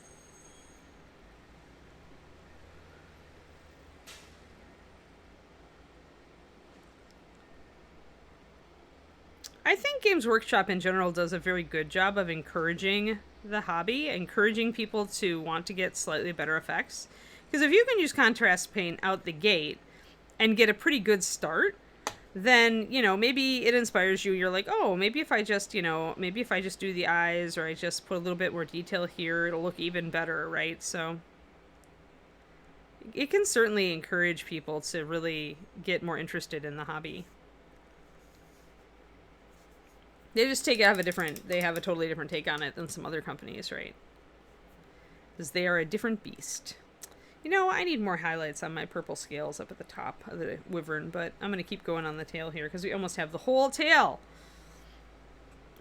I think Games Workshop in general does a very good job of encouraging the hobby, encouraging people to want to get slightly better effects. Because if you can use contrast paint out the gate and get a pretty good start, then, you know, maybe it inspires you. You're like, oh, maybe if I just do the eyes, or I just put a little bit more detail here, it'll look even better, right? So it can certainly encourage people to really get more interested in the hobby. They just have a totally different take on it than some other companies, right? Because they are a different beast. You know, I need more highlights on my purple scales up at the top of the Wyvern, but I'm going to keep going on the tail here because we almost have the whole tail.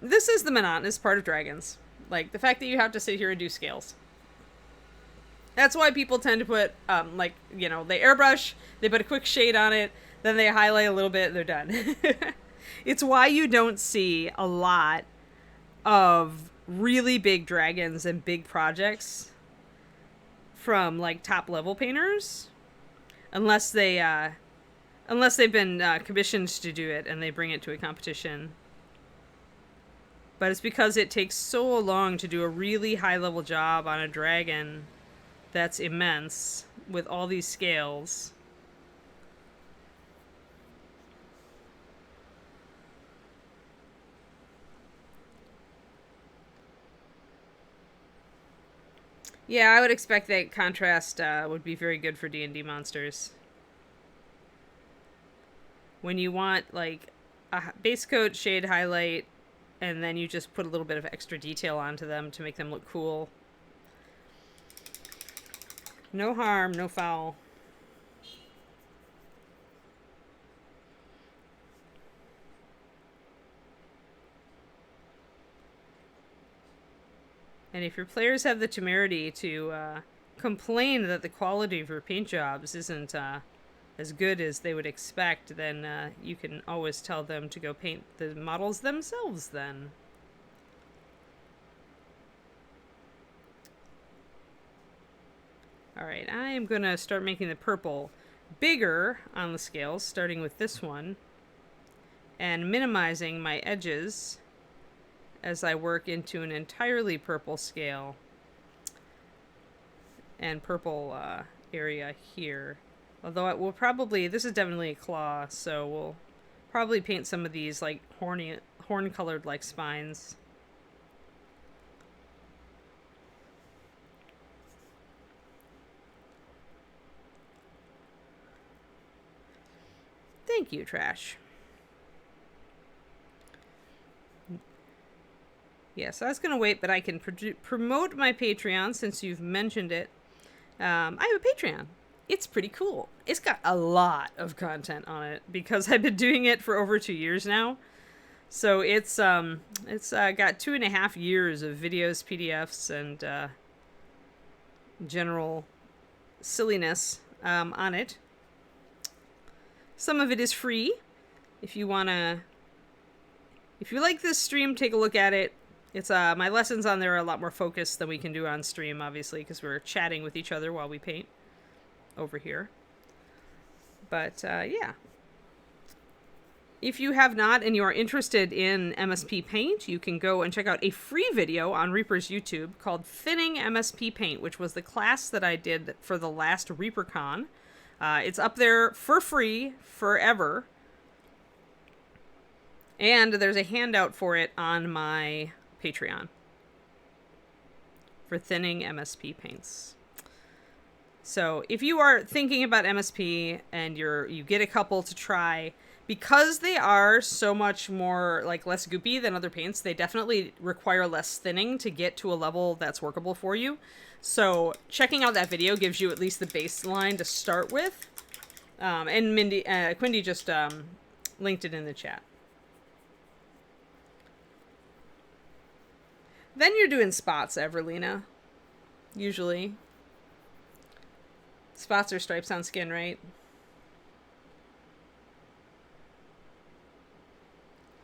This is the monotonous part of dragons. Like, the fact that you have to sit here and do scales. That's why people tend to put, they airbrush, they put a quick shade on it, then they highlight a little bit, and they're done. It's why you don't see a lot of really big dragons and big projects from like top level painters, unless they've been commissioned to do it and they bring it to a competition. But it's because it takes so long to do a really high level job on a dragon that's immense with all these scales. Yeah, I would expect that contrast would be very good for D&D monsters. When you want, like, a base coat, shade, highlight, and then you just put a little bit of extra detail onto them to make them look cool. No harm, no foul. And if your players have the temerity to complain that the quality of your paint jobs isn't as good as they would expect, then you can always tell them to go paint the models themselves then. Alright, I am going to start making the purple bigger on the scales, starting with this one, and minimizing my edges as I work into an entirely purple scale and purple area here. Although it will probably, this is definitely a claw, so we'll probably paint some of these like horn colored like spines. Thank you, Trash. Yes, I was going to wait, but I can promote my Patreon since you've mentioned it. I have a Patreon. It's pretty cool. It's got a lot of content on it because I've been doing it for over 2 years now. So it's got 2.5 years of videos, PDFs, and general silliness on it. Some of it is free. If you like this stream, take a look at it. It's my lessons on there are a lot more focused than we can do on stream, obviously, because we're chatting with each other while we paint over here. But yeah. If you have not and you are interested in MSP Paint, you can go and check out a free video on Reaper's YouTube called Thinning MSP Paint, which was the class that I did for the last ReaperCon. It's up there for free forever. And there's a handout for it on my Patreon for thinning MSP paints. So if you are thinking about MSP and you get a couple to try, because they are so much more like less goopy than other paints, they definitely require less thinning to get to a level that's workable for you. So checking out that video gives you at least the baseline to start with. And Quindy just linked it in the chat. Then you're doing spots, Everlina. Usually. Spots or stripes on skin, right?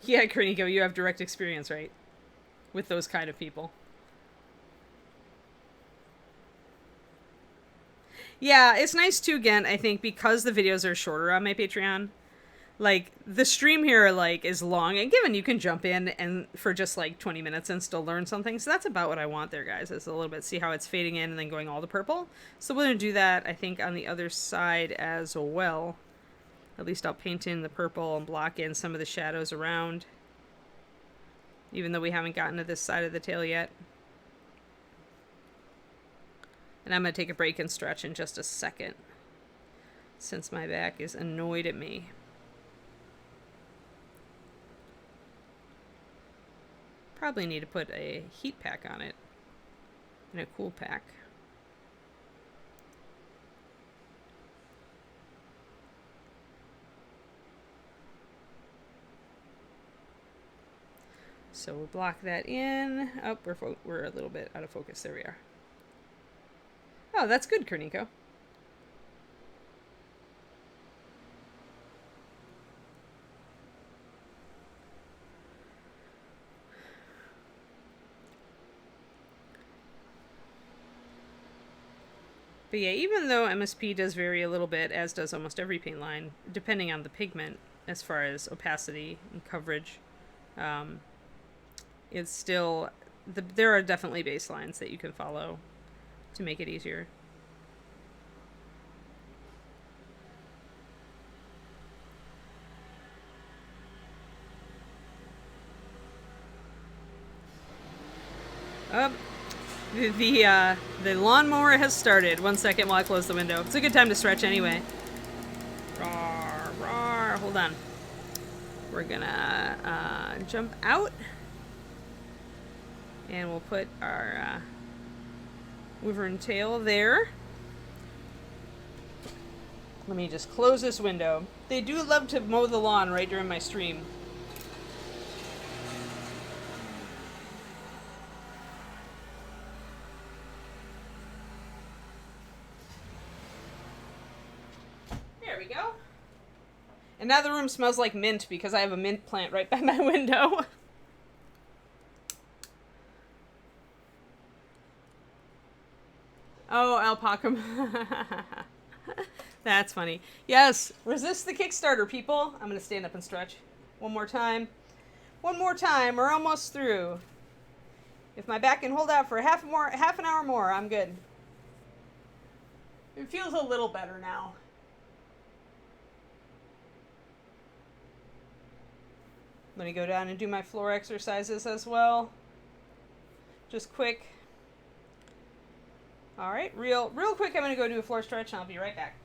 Yeah, Kerniko, you have direct experience, right? With those kind of people. Yeah, it's nice too, again, I think, because the videos are shorter on my Patreon. Like, the stream here, like, is long, and given you can jump in and for just, like, 20 minutes and still learn something. So that's about what I want there, guys, is a little bit, see how it's fading in and then going all to purple. So we're going to do that, I think, on the other side as well. At least I'll paint in the purple and block in some of the shadows around. Even though we haven't gotten to this side of the tail yet. And I'm going to take a break and stretch in just a second, since my back is annoyed at me. Probably need to put a heat pack on it, and a cool pack. So we'll block that in. Oh, we're a little bit out of focus. There we are. Oh, that's good, Kerniko. But yeah, even though MSP does vary a little bit, as does almost every paint line, depending on the pigment, as far as opacity and coverage, it's still, there are definitely baselines that you can follow to make it easier. The lawnmower has started. 1 second while I close the window. It's a good time to stretch anyway. Rawr, rawr. Hold on. We're gonna jump out. And we'll put our wyvern tail there. Let me just close this window. They do love to mow the lawn right during my stream. There we go. And now the room smells like mint because I have a mint plant right by my window. Oh, alpaca. That's funny. Yes, resist the Kickstarter, people. I'm going to stand up and stretch. One more time. One more time. We're almost through. If my back can hold out for half an hour more, I'm good. It feels a little better now. Let me go down and do my floor exercises as well. Just quick. All right, real quick, I'm going to go do a floor stretch, and I'll be right back.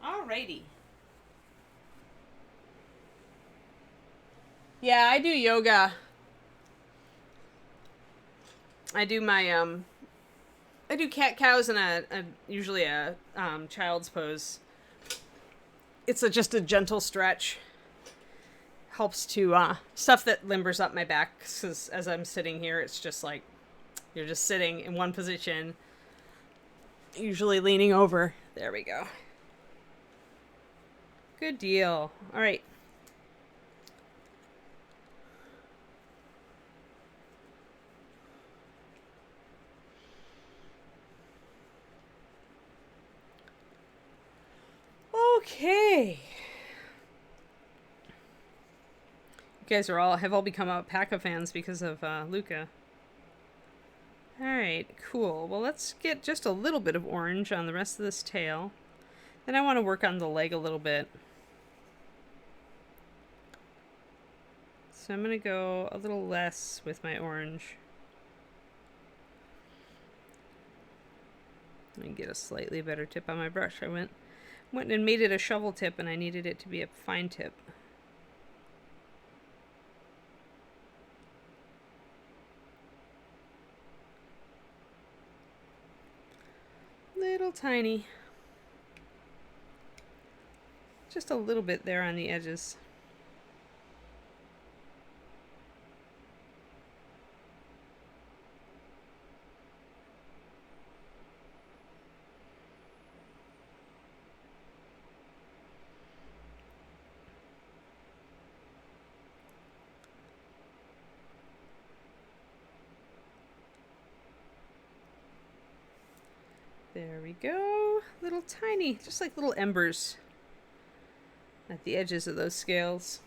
Alrighty. Yeah, I do yoga. I do my I do cat cows and usually a child's pose. It's just a gentle stretch. Helps to stuff that limbers up my back, because as I'm sitting here, it's just like you're just sitting in one position, usually leaning over. There we go. Good deal. All right. Okay. You guys have all become alpaca fans because of Luca. All right, cool. Well, let's get just a little bit of orange on the rest of this tail. Then I want to work on the leg a little bit. So I'm going to go a little less with my orange. Let me get a slightly better tip on my brush. I went and made it a shovel tip, and I needed it to be a fine tip. Little tiny. Just a little bit there on the edges. There we go. Little tiny, just like little embers at the edges of those scales.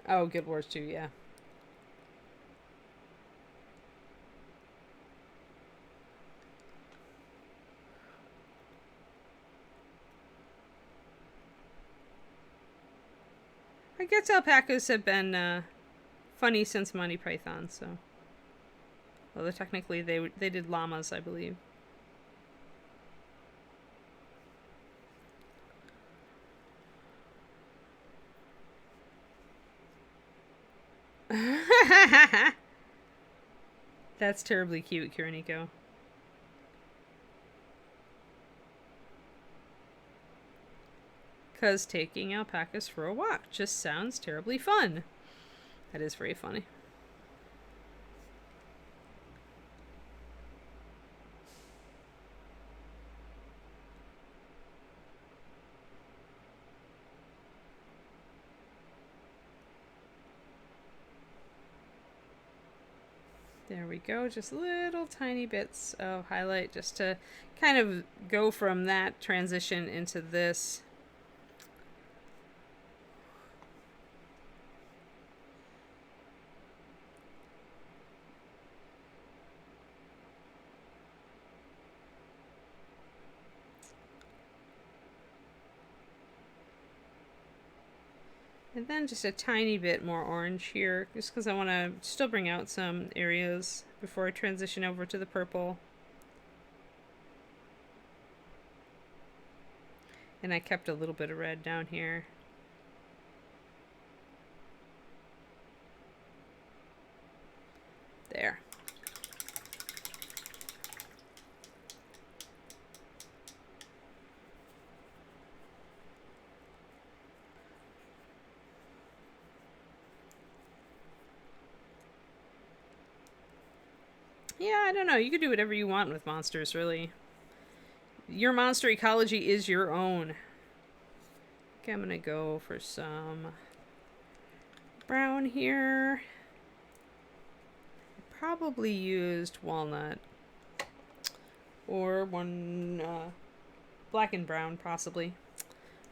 Oh, Guild Wars 2, yeah. I guess alpacas have been funny since Monty Python, so. Although technically they did llamas, I believe. That's terribly cute, Kiriniko. Because taking alpacas for a walk just sounds terribly fun. That is very funny. There we go, just little tiny bits of highlight just to kind of go from that transition into this. And then just a tiny bit more orange here, just because I want to still bring out some areas before I transition over to the purple. And I kept a little bit of red down here. There. Yeah, I don't know. You could do whatever you want with monsters, really. Your monster ecology is your own. Okay, I'm gonna go for some brown here. Probably used walnut. Or one black and brown, possibly.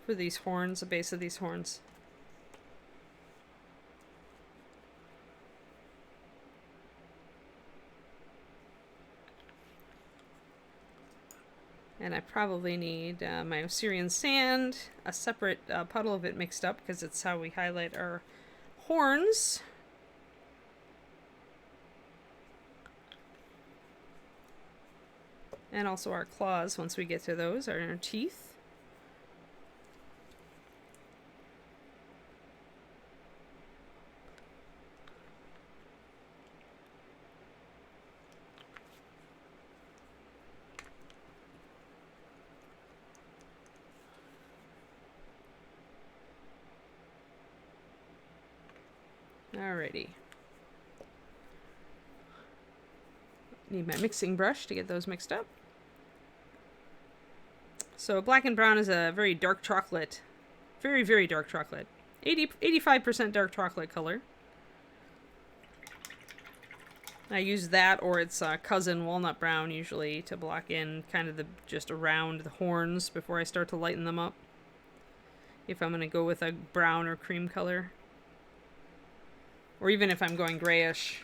For these horns, the base of these horns. And I probably need my Osirian sand, a separate puddle of it mixed up, because it's how we highlight our horns. And also our claws once we get to those, our teeth. Alrighty. Need my mixing brush to get those mixed up. So black and brown is a very dark chocolate. Very, very dark chocolate. 85% dark chocolate color. I use that or its cousin walnut brown usually to block in kind of just around the horns before I start to lighten them up. If I'm going to go with a brown or cream color. Or even if I'm going grayish.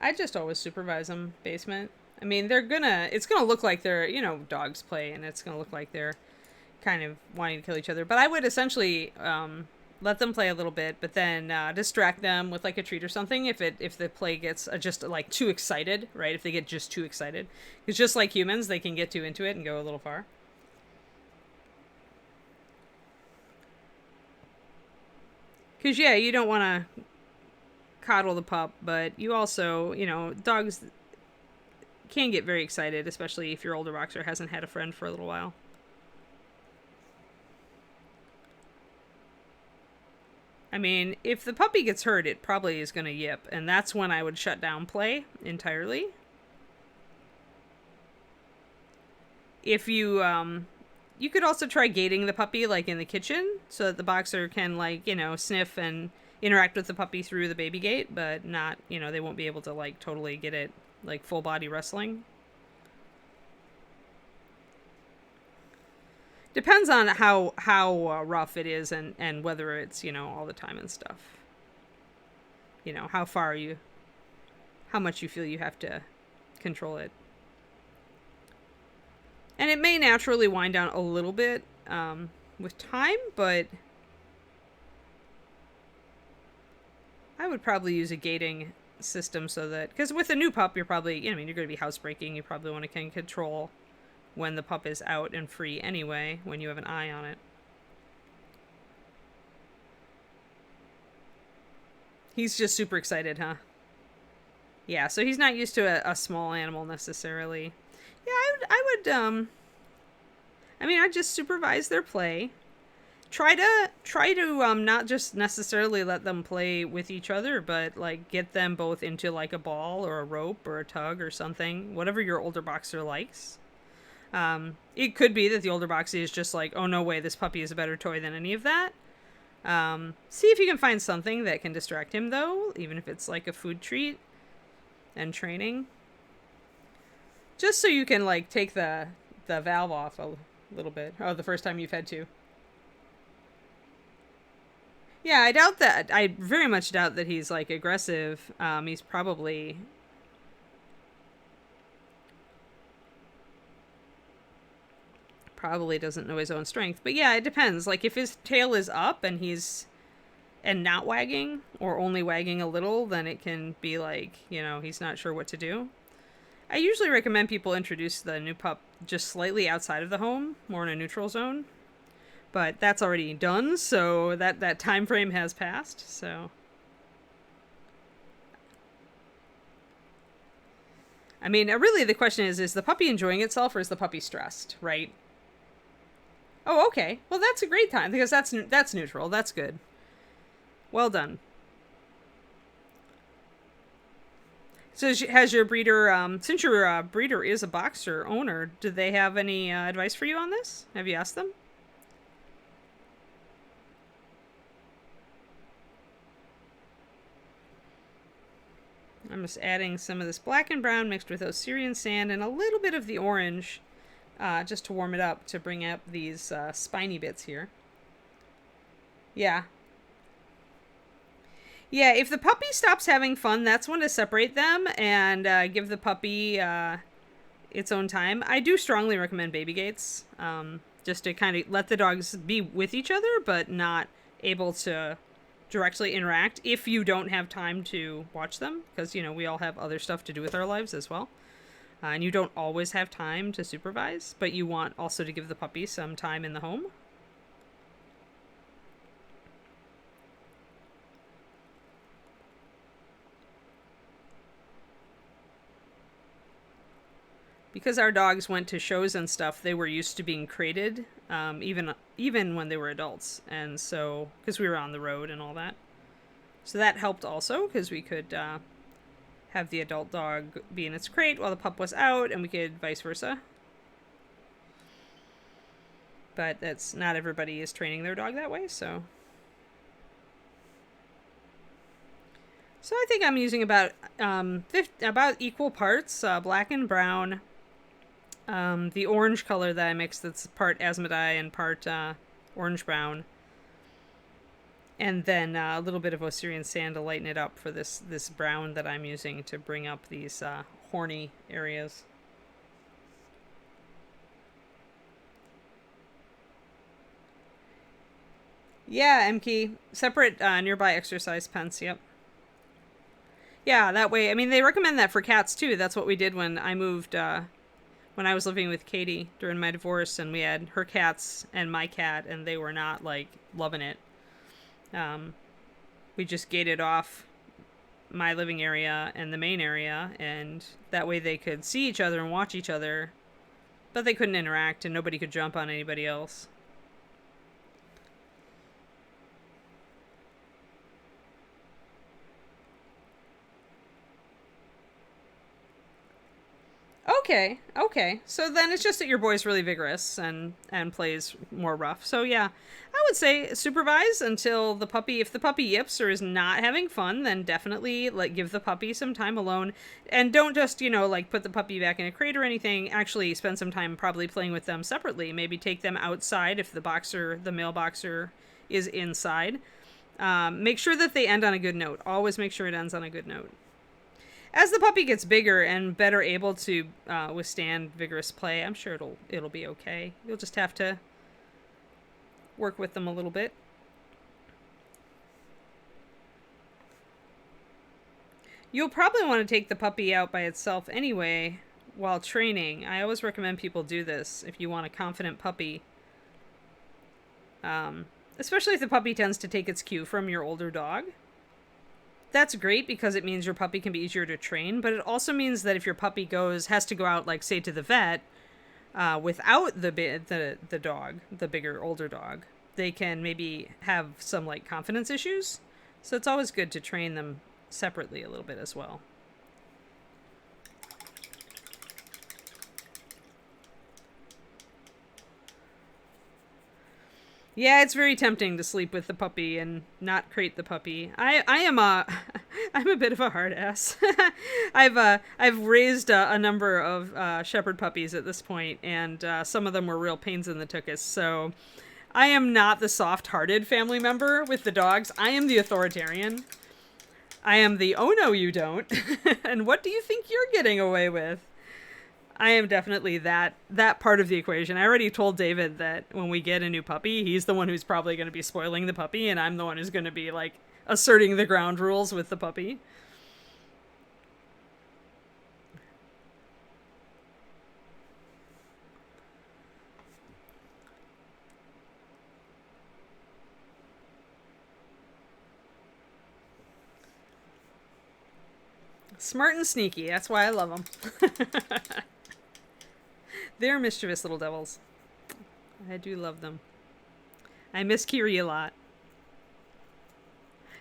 I just always supervise them, basement. I mean, it's gonna look like they're, dogs play, and it's gonna look like they're kind of wanting to kill each other. But I would essentially let them play a little bit, but then distract them with like a treat or something if the play gets just like too excited, right? If they get just too excited, because just like humans, they can get too into it and go a little far. Because yeah, you don't want to coddle the pup, but you also, dogs can get very excited, especially if your older boxer hasn't had a friend for a little while. I mean, if the puppy gets hurt, it probably is going to yip, and that's when I would shut down play entirely. If you could also try gating the puppy, like in the kitchen, so that the boxer can, like, sniff and interact with the puppy through the baby gate, but not, they won't be able to, like, totally get it, like, full body wrestling. Depends on how rough it is and whether it's, all the time and stuff. How much you feel you have to control it. And it may naturally wind down a little bit with time, but I would probably use a gating system so that, because with a new pup, you're probably, you're going to be housebreaking. You probably want to control when the pup is out and free anyway, when you have an eye on it. He's just super excited, huh? Yeah, so he's not used to a small animal necessarily. Yeah, I'd just supervise their play. Try to not just necessarily let them play with each other, but like get them both into like a ball or a rope or a tug or something, whatever your older boxer likes. It could be that the older Boxy is just like, oh, no way, this puppy is a better toy than any of that. See if you can find something that can distract him, though, even if it's like a food treat and training. Just so you can, like, take the valve off a little bit. Oh, the first time you've had to. Yeah, I doubt that. I very much doubt that he's, like, aggressive. He's probably doesn't know his own strength. But yeah, it depends. Like, if his tail is up and not wagging, or only wagging a little, then it can be like, he's not sure what to do. I usually recommend people introduce the new pup just slightly outside of the home, more in a neutral zone. But that's already done, so that time frame has passed, so. I mean, really the question is the puppy enjoying itself or is the puppy stressed, right? Oh, okay. Well, that's a great time, because that's neutral. That's good. Well done. So has your breeder, since your breeder is a boxer owner, do they have any advice for you on this? Have you asked them? I'm just adding some of this black and brown mixed with Osirian sand and a little bit of the orange just to warm it up to bring up these spiny bits here. Yeah. Yeah, if the puppy stops having fun, that's when to separate them and give the puppy its own time. I do strongly recommend baby gates, just to kind of let the dogs be with each other, but not able to directly interact if you don't have time to watch them, because, we all have other stuff to do with our lives as well. And you don't always have time to supervise, but you want also to give the puppy some time in the home. Because our dogs went to shows and stuff, they were used to being crated, even when they were adults. And so, because we were on the road and all that. So that helped also, because we could have the adult dog be in its crate while the pup was out, and we could vice versa. But that's not everybody is training their dog that way, so. So I think I'm using about equal parts, black and brown. The orange color that I mixed, that's part Asmodai and part orange brown. And then a little bit of Osirian sand to lighten it up for this brown that I'm using to bring up these horny areas. Yeah, MK. Separate nearby exercise pens, yep. Yeah, that way, I mean, they recommend that for cats too. That's what we did when I moved, when I was living with Katie during my divorce, and we had her cats and my cat, and they were not, like, loving it. We just gated off my living area and the main area, and that way they could see each other and watch each other, but they couldn't interact, and nobody could jump on anybody else. Okay. So then it's just that your boy's really vigorous and plays more rough. So yeah, I would say supervise until the puppy, if the puppy yips or is not having fun, then definitely give the puppy some time alone. And don't just, put the puppy back in a crate or anything. Actually spend some time probably playing with them separately. Maybe take them outside if the male boxer is inside. Make sure that they end on a good note. Always make sure it ends on a good note. As the puppy gets bigger and better able to withstand vigorous play, I'm sure it'll be okay. You'll just have to work with them a little bit. You'll probably want to take the puppy out by itself anyway while training. I always recommend people do this if you want a confident puppy. Especially if the puppy tends to take its cue from your older dog. That's great because it means your puppy can be easier to train, but it also means that if your puppy has to go out, like, say, to the vet, without the dog, the bigger, older dog, they can maybe have some, like, confidence issues. So it's always good to train them separately a little bit as well. Yeah, it's very tempting to sleep with the puppy and not crate the puppy. I am a I'm a bit of a hard ass. I've raised a number of shepherd puppies at this point, and some of them were real pains in the tuchus. So I am not the soft-hearted family member with the dogs. I am the authoritarian. I am the oh no you don't, and what do you think you're getting away with? I am definitely that part of the equation. I already told David that when we get a new puppy, he's the one who's probably going to be spoiling the puppy, and I'm the one who's going to be like asserting the ground rules with the puppy. Smart and sneaky. That's why I love them. They're mischievous little devils. I do love them. I miss Kiri a lot.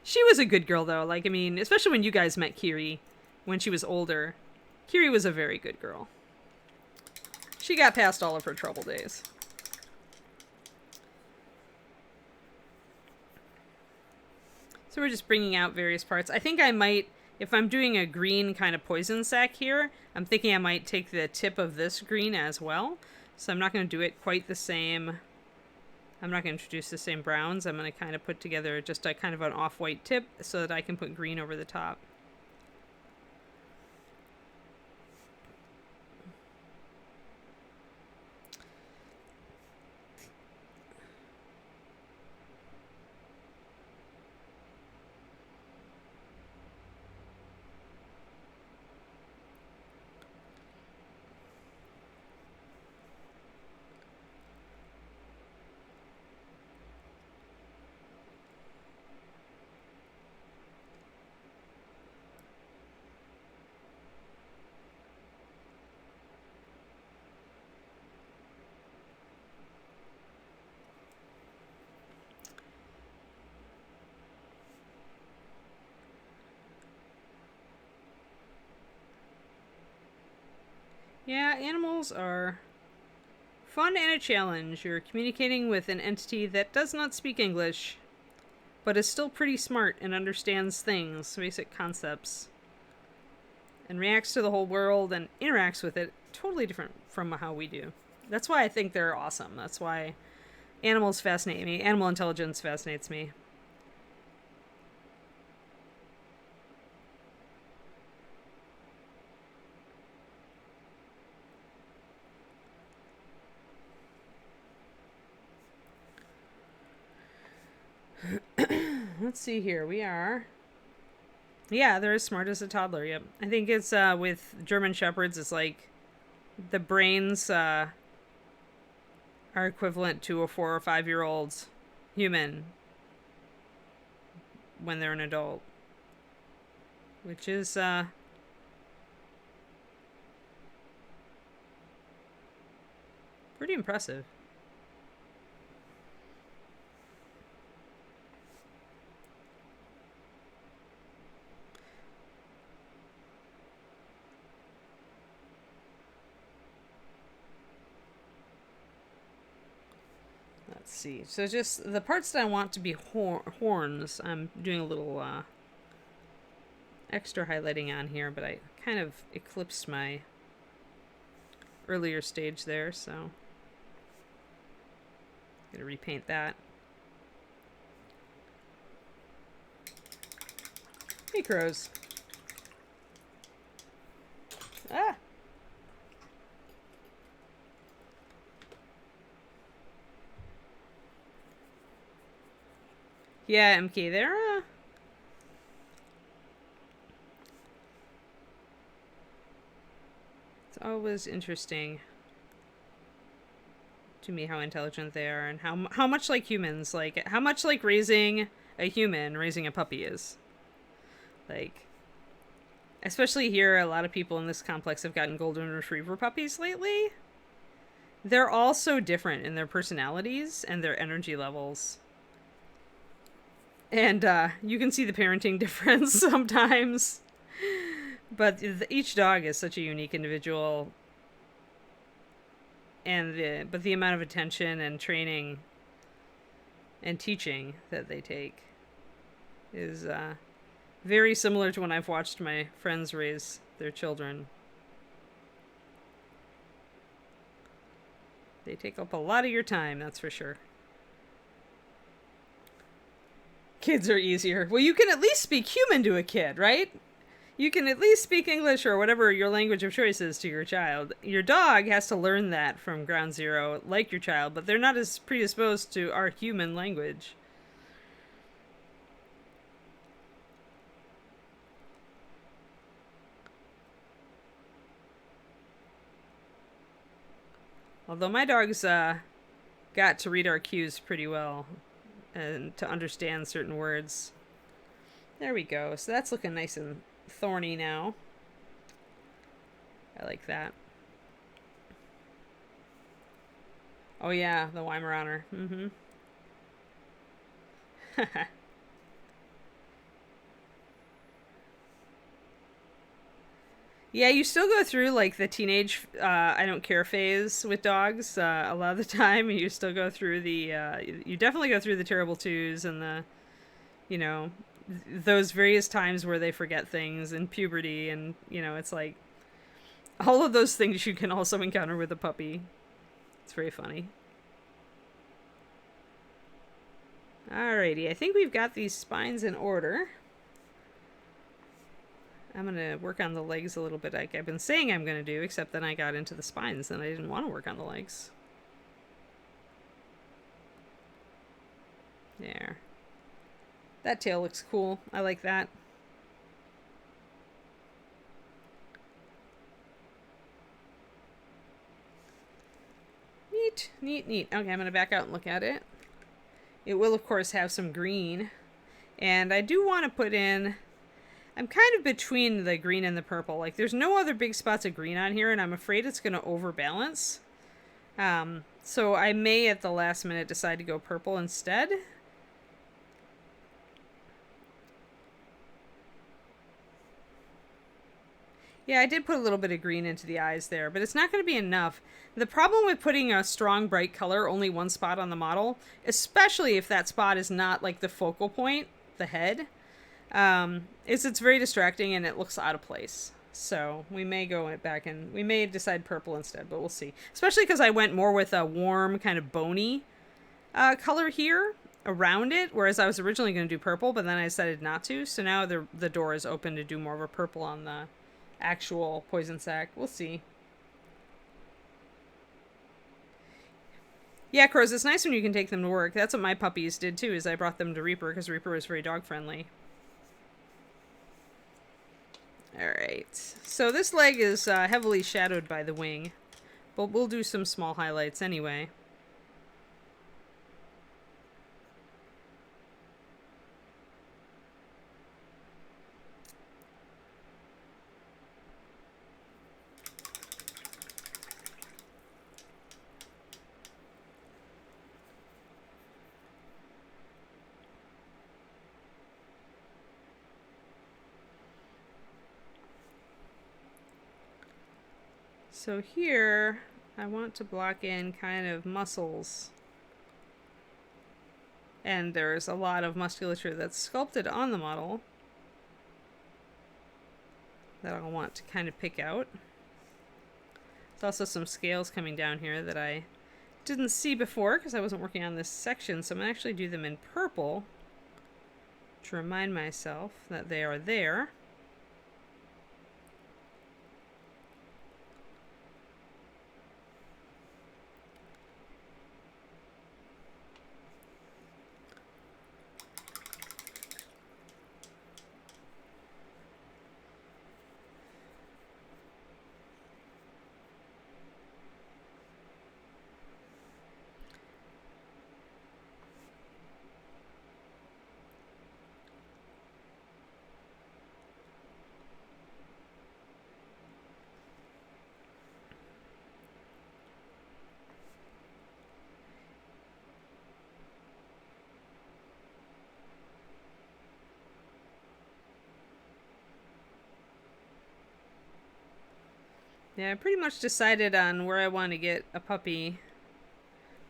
She was a good girl, though. Like, I mean, especially when you guys met Kiri when she was older. Kiri was a very good girl. She got past all of her trouble days. So we're just bringing out various parts. I think I might, if I'm doing a green kind of poison sac here, I'm thinking I might take the tip of this green as well. So I'm not going to do it quite the same. I'm not going to introduce the same browns. I'm going to kind of put together just a kind of an off-white tip so that I can put green over the top. Yeah, animals are fun and a challenge. You're communicating with an entity that does not speak English, but is still pretty smart and understands things, basic concepts, and reacts to the whole world and interacts with it totally different from how we do. That's why I think they're awesome. That's why animals fascinate me. Animal intelligence fascinates me. Let's see here. We are. Yeah, they're as smart as a toddler. Yep. I think it's with German Shepherds, it's like the brains are equivalent to a 4 or 5-year-old human when they're an adult, which is pretty impressive. Let's see. So just the parts that I want to be horns, I'm doing a little extra highlighting on here, but I kind of eclipsed my earlier stage there, so gonna repaint that. Hey, crows. Ah! Yeah, MK, they're it's always interesting to me how intelligent they are and how much like humans, like how much like raising a human, raising a puppy is. Like, especially here, a lot of people in this complex have gotten golden retriever puppies lately. They're all so different in their personalities and their energy levels. And you can see the parenting difference sometimes. But each dog is such a unique individual. And but the amount of attention and training and teaching that they take is very similar to when I've watched my friends raise their children. They take up a lot of your time, that's for sure. Kids are easier. Well, you can at least speak human to a kid, right? You can at least speak English or whatever your language of choice is to your child. Your dog has to learn that from ground zero, like your child, but they're not as predisposed to our human language. Although my dogs got to read our cues pretty well and to understand certain words. There we go. So that's looking nice and thorny now. I like that. Oh yeah, the Weimaraner. Mm-hmm. Yeah, you still go through like the teenage I don't care phase with dogs a lot of the time. You still go through you definitely go through the terrible twos and the, you know, those various times where they forget things and puberty, and it's like all of those things you can also encounter with a puppy. It's very funny. Alrighty, I think we've got these spines in order. I'm going to work on the legs a little bit, like I've been saying I'm going to do, except then I got into the spines and I didn't want to work on the legs. There. That tail looks cool. I like that. Neat, neat, neat. Okay, I'm going to back out and look at it. It will, of course, have some green. And I do want to put in... I'm kind of between the green and the purple. Like, there's no other big spots of green on here, and I'm afraid it's going to overbalance. So I may, at the last minute, decide to go purple instead. Yeah, I did put a little bit of green into the eyes there, but it's not going to be enough. The problem with putting a strong, bright color, only one spot on the model, especially if that spot is not, like, the focal point, the head... it's very distracting and it looks out of place. So we may go back and we may decide purple instead, but we'll see. Especially because I went more with a warm, kind of bony color here around it, whereas I was originally going to do purple, but then I decided not to. So now the door is open to do more of a purple on the actual poison sac. We'll see. Yeah, Crows, it's nice when you can take them to work. That's what my puppies did too, is I brought them to Reaper because Reaper was very dog friendly. Alright, so this leg is heavily shadowed by the wing, but we'll do some small highlights anyway. So here, I want to block in kind of muscles. And there's a lot of musculature that's sculpted on the model that I'll want to kind of pick out. There's also some scales coming down here that I didn't see before because I wasn't working on this section, so I'm going to actually do them in purple to remind myself that they are there. Yeah, I pretty much decided on where I want to get a puppy,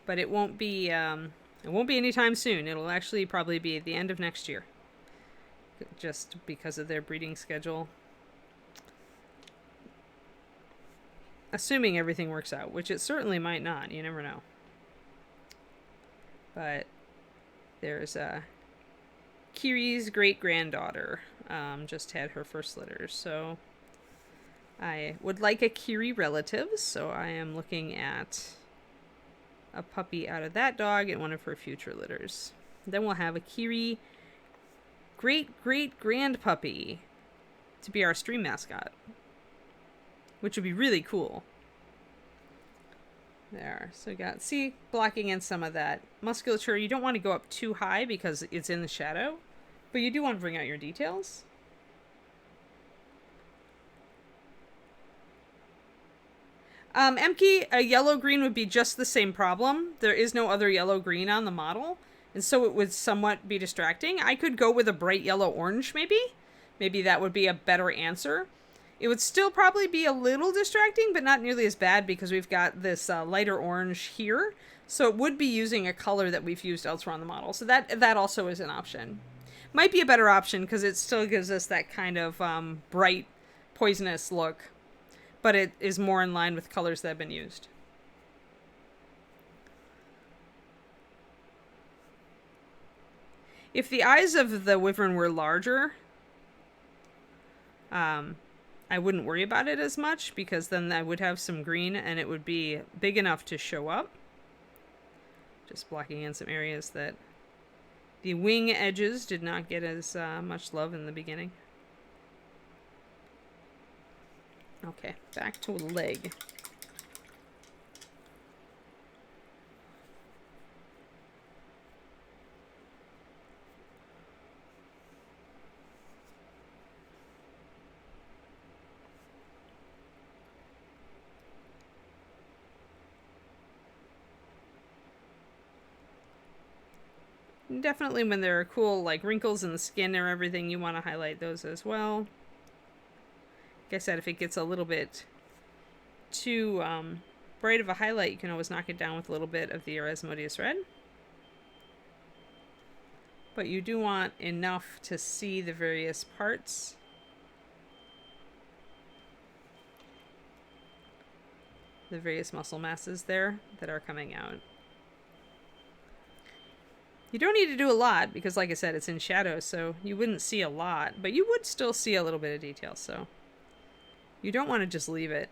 but it won't be It won't be anytime soon. It'll actually probably be at the end of next year, just because of their breeding schedule. Assuming everything works out, which it certainly might not. You never know. But there's Kiri's great-granddaughter just had her first litter, so I would like a Kiri relative, so I am looking at a puppy out of that dog and one of her future litters. Then we'll have a Kiri great-great-grandpuppy to be our stream mascot, which would be really cool. There, so we got, see, blocking in some of that musculature. You don't want to go up too high because it's in the shadow, but you do want to bring out your details. Emke, a yellow-green would be just the same problem. There is no other yellow-green on the model, and so it would somewhat be distracting. I could go with a bright yellow-orange, maybe. Maybe that would be a better answer. It would still probably be a little distracting, but not nearly as bad because we've got this lighter orange here. So it would be using a color that we've used elsewhere on the model. So that also is an option. Might be a better option because it still gives us that kind of bright, poisonous look. But it is more in line with colors that have been used. If the eyes of the wyvern were larger, I wouldn't worry about it as much because then I would have some green and it would be big enough to show up. Just blocking in some areas that the wing edges did not get as much love in the beginning. Okay, back to a leg. Definitely when there are cool like wrinkles in the skin or everything, you want to highlight those as well. Like I said, if it gets a little bit too bright of a highlight, you can always knock it down with a little bit of the Erasmodius red. But you do want enough to see the various parts. The various muscle masses there that are coming out. You don't need to do a lot because, like I said, it's in shadow, so you wouldn't see a lot, but you would still see a little bit of detail, so you don't want to just leave it.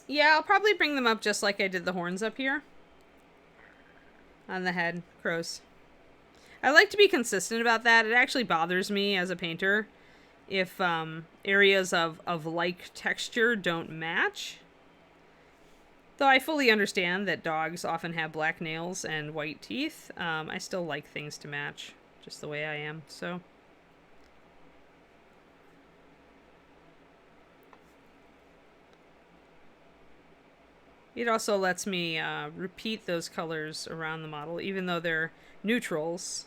Yeah, I'll probably bring them up just like I did the horns up here. On the head, crows. I like to be consistent about that. It actually bothers me as a painter if areas of like texture don't match. Though I fully understand that dogs often have black nails and white teeth, I still like things to match just the way I am, so. It also lets me repeat those colors around the model, even though they're neutrals.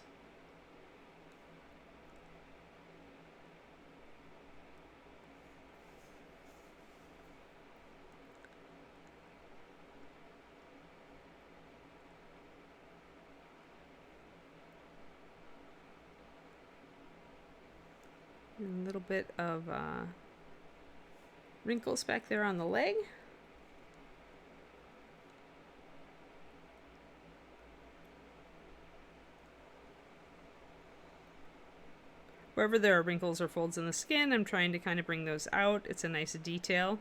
And a little bit of wrinkles back there on the leg. Wherever there are wrinkles or folds in the skin, I'm trying to kind of bring those out. It's a nice detail.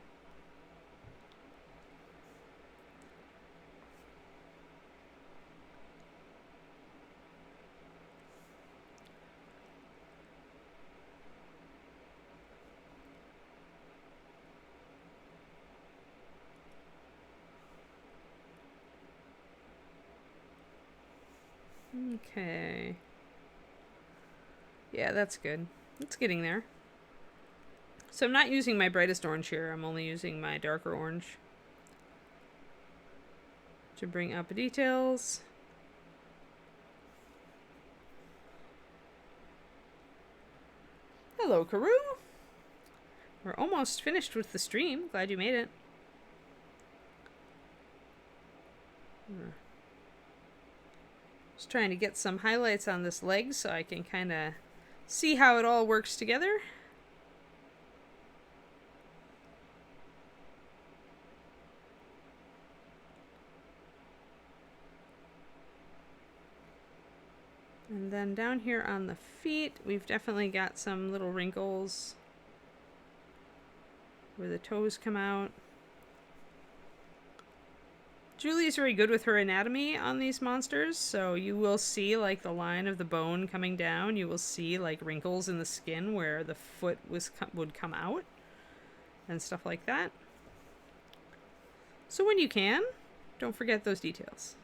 Okay. Yeah, that's good. It's getting there. So I'm not using my brightest orange here. I'm only using my darker orange. to bring up details. Hello, Karoo. We're almost finished with the stream. Glad you made it. Just trying to get some highlights on this leg so I can kind of see how it all works together. And then down here on the feet, we've definitely got some little wrinkles where the toes come out. Julie's very good with her anatomy on these monsters, so you will see like the line of the bone coming down. You will see like wrinkles in the skin where the foot would come out and stuff like that. So when you can, don't forget those details.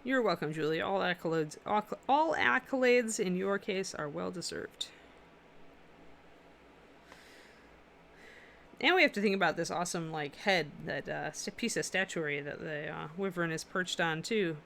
You're welcome, Julie. All accolades in your case are well deserved. And we have to think about this awesome like head, that piece of statuary that the wyvern is perched on too.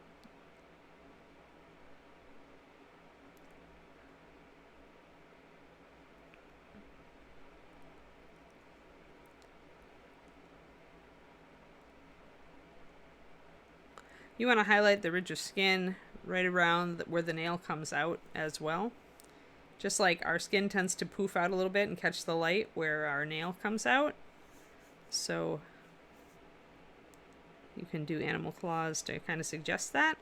You want to highlight the ridge of skin right around where the nail comes out as well. Just like our skin tends to poof out a little bit and catch the light where our nail comes out. So you can do animal claws to kind of suggest that.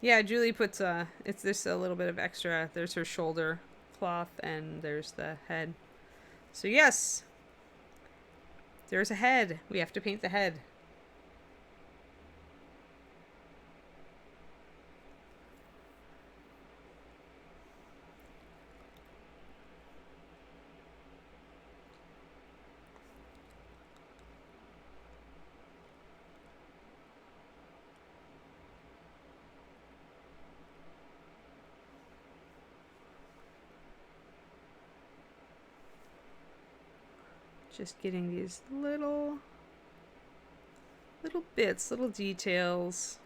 Yeah, Julie puts it's this a little bit of extra. There's her shoulder cloth and there's the head. So yes, there's a head. We have to paint the head. Just getting these little bits, little details.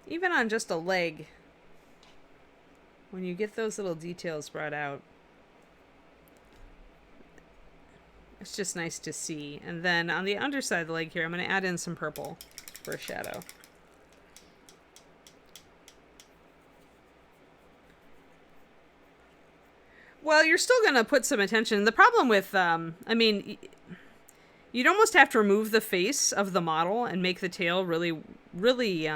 Even on just a leg, when you get those little details brought out, it's just nice to see. And then on the underside of the leg here, I'm going to add in some purple for a shadow. Well, you're still going to put some attention. The problem with, I mean, you'd almost have to remove the face of the model and make the tail really, really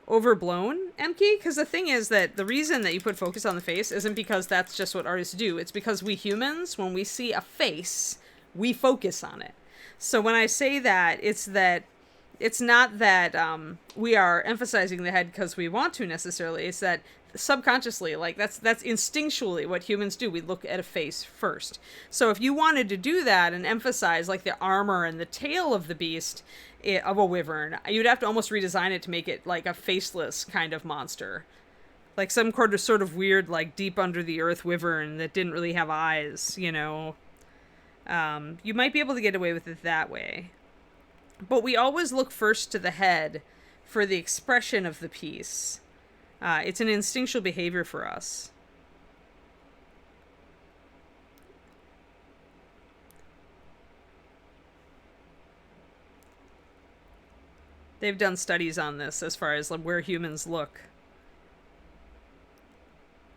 overblown, Emke. Because the thing is that the reason that you put focus on the face isn't because that's just what artists do. It's because we humans, when we see a face, we focus on it. So when I say that, it's not that we are emphasizing the head because we want to necessarily. It's that subconsciously, like that's instinctually what humans do. We look at a face first. So if you wanted to do that and emphasize like the armor and the tail of the beast of a wyvern, you'd have to almost redesign it to make it like a faceless kind of monster, like some sort of weird like deep under the earth wyvern that didn't really have eyes, you know. You might be able to get away with it that way, but we always look first to the head for the expression of the piece. It's an instinctual behavior for us. They've done studies on this as far as where humans look.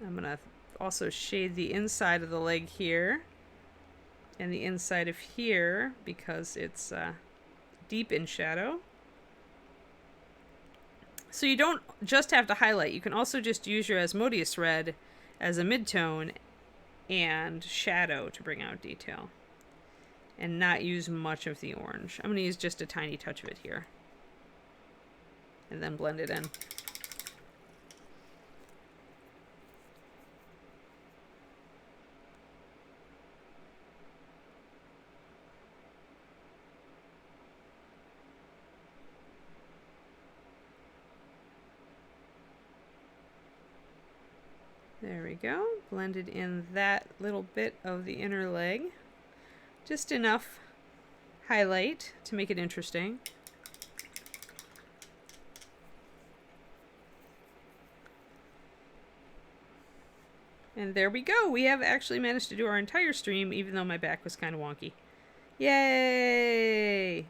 I'm going to also shade the inside of the leg here and the inside of here because it's deep in shadow. So you don't just have to highlight. You can also just use your Asmodeus red as a midtone and shadow to bring out detail. And not use much of the orange. I'm going to use just a tiny touch of it here. And then blend it in. There we go. Blended in that little bit of the inner leg. Just enough highlight to make it interesting. And there we go. We have actually managed to do our entire stream, even though my back was kind of wonky. Yay!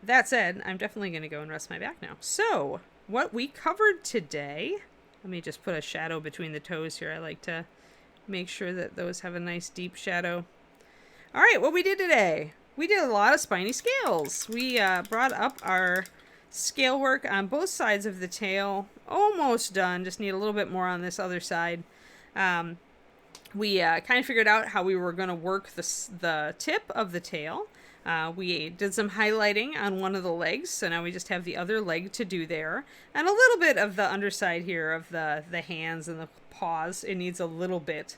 That said, I'm definitely going to go and rest my back now. So, what we covered today... Let me just put a shadow between the toes here. I like to make sure that those have a nice deep shadow. All right, what we did today. We did a lot of spiny scales. We brought up our scale work on both sides of the tail. Almost done. Just need a little bit more on this other side. We kind of figured out how we were going to work the tip of the tail. We did some highlighting on one of the legs, so now we just have the other leg to do there. And a little bit of the underside here of the hands and the paws. It needs a little bit.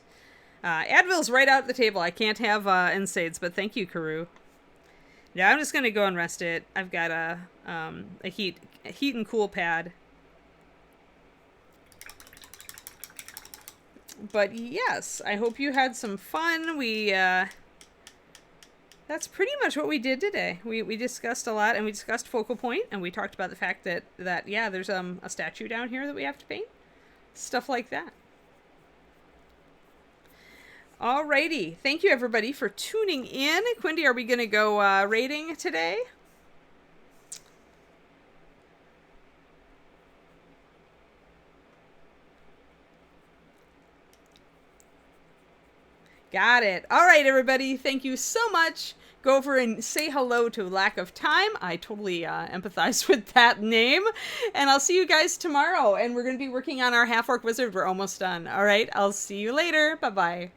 Advil's right out the table. I can't have NSAIDs, but thank you, Karu. Yeah, I'm just going to go and rest it. I've got a heat and cool pad. But yes, I hope you had some fun. That's pretty much what we did today. We discussed a lot, and we discussed focal point, and we talked about the fact that yeah, there's a statue down here that we have to paint. Stuff like that. Alrighty. Thank you, everybody, for tuning in. Quindy, are we going to go rating today? Got it. All right, everybody. Thank you so much. Go over and say hello to Lack of Time. I totally empathize with that name. And I'll see you guys tomorrow. And we're going to be working on our half-orc wizard. We're almost done. All right. I'll see you later. Bye-bye.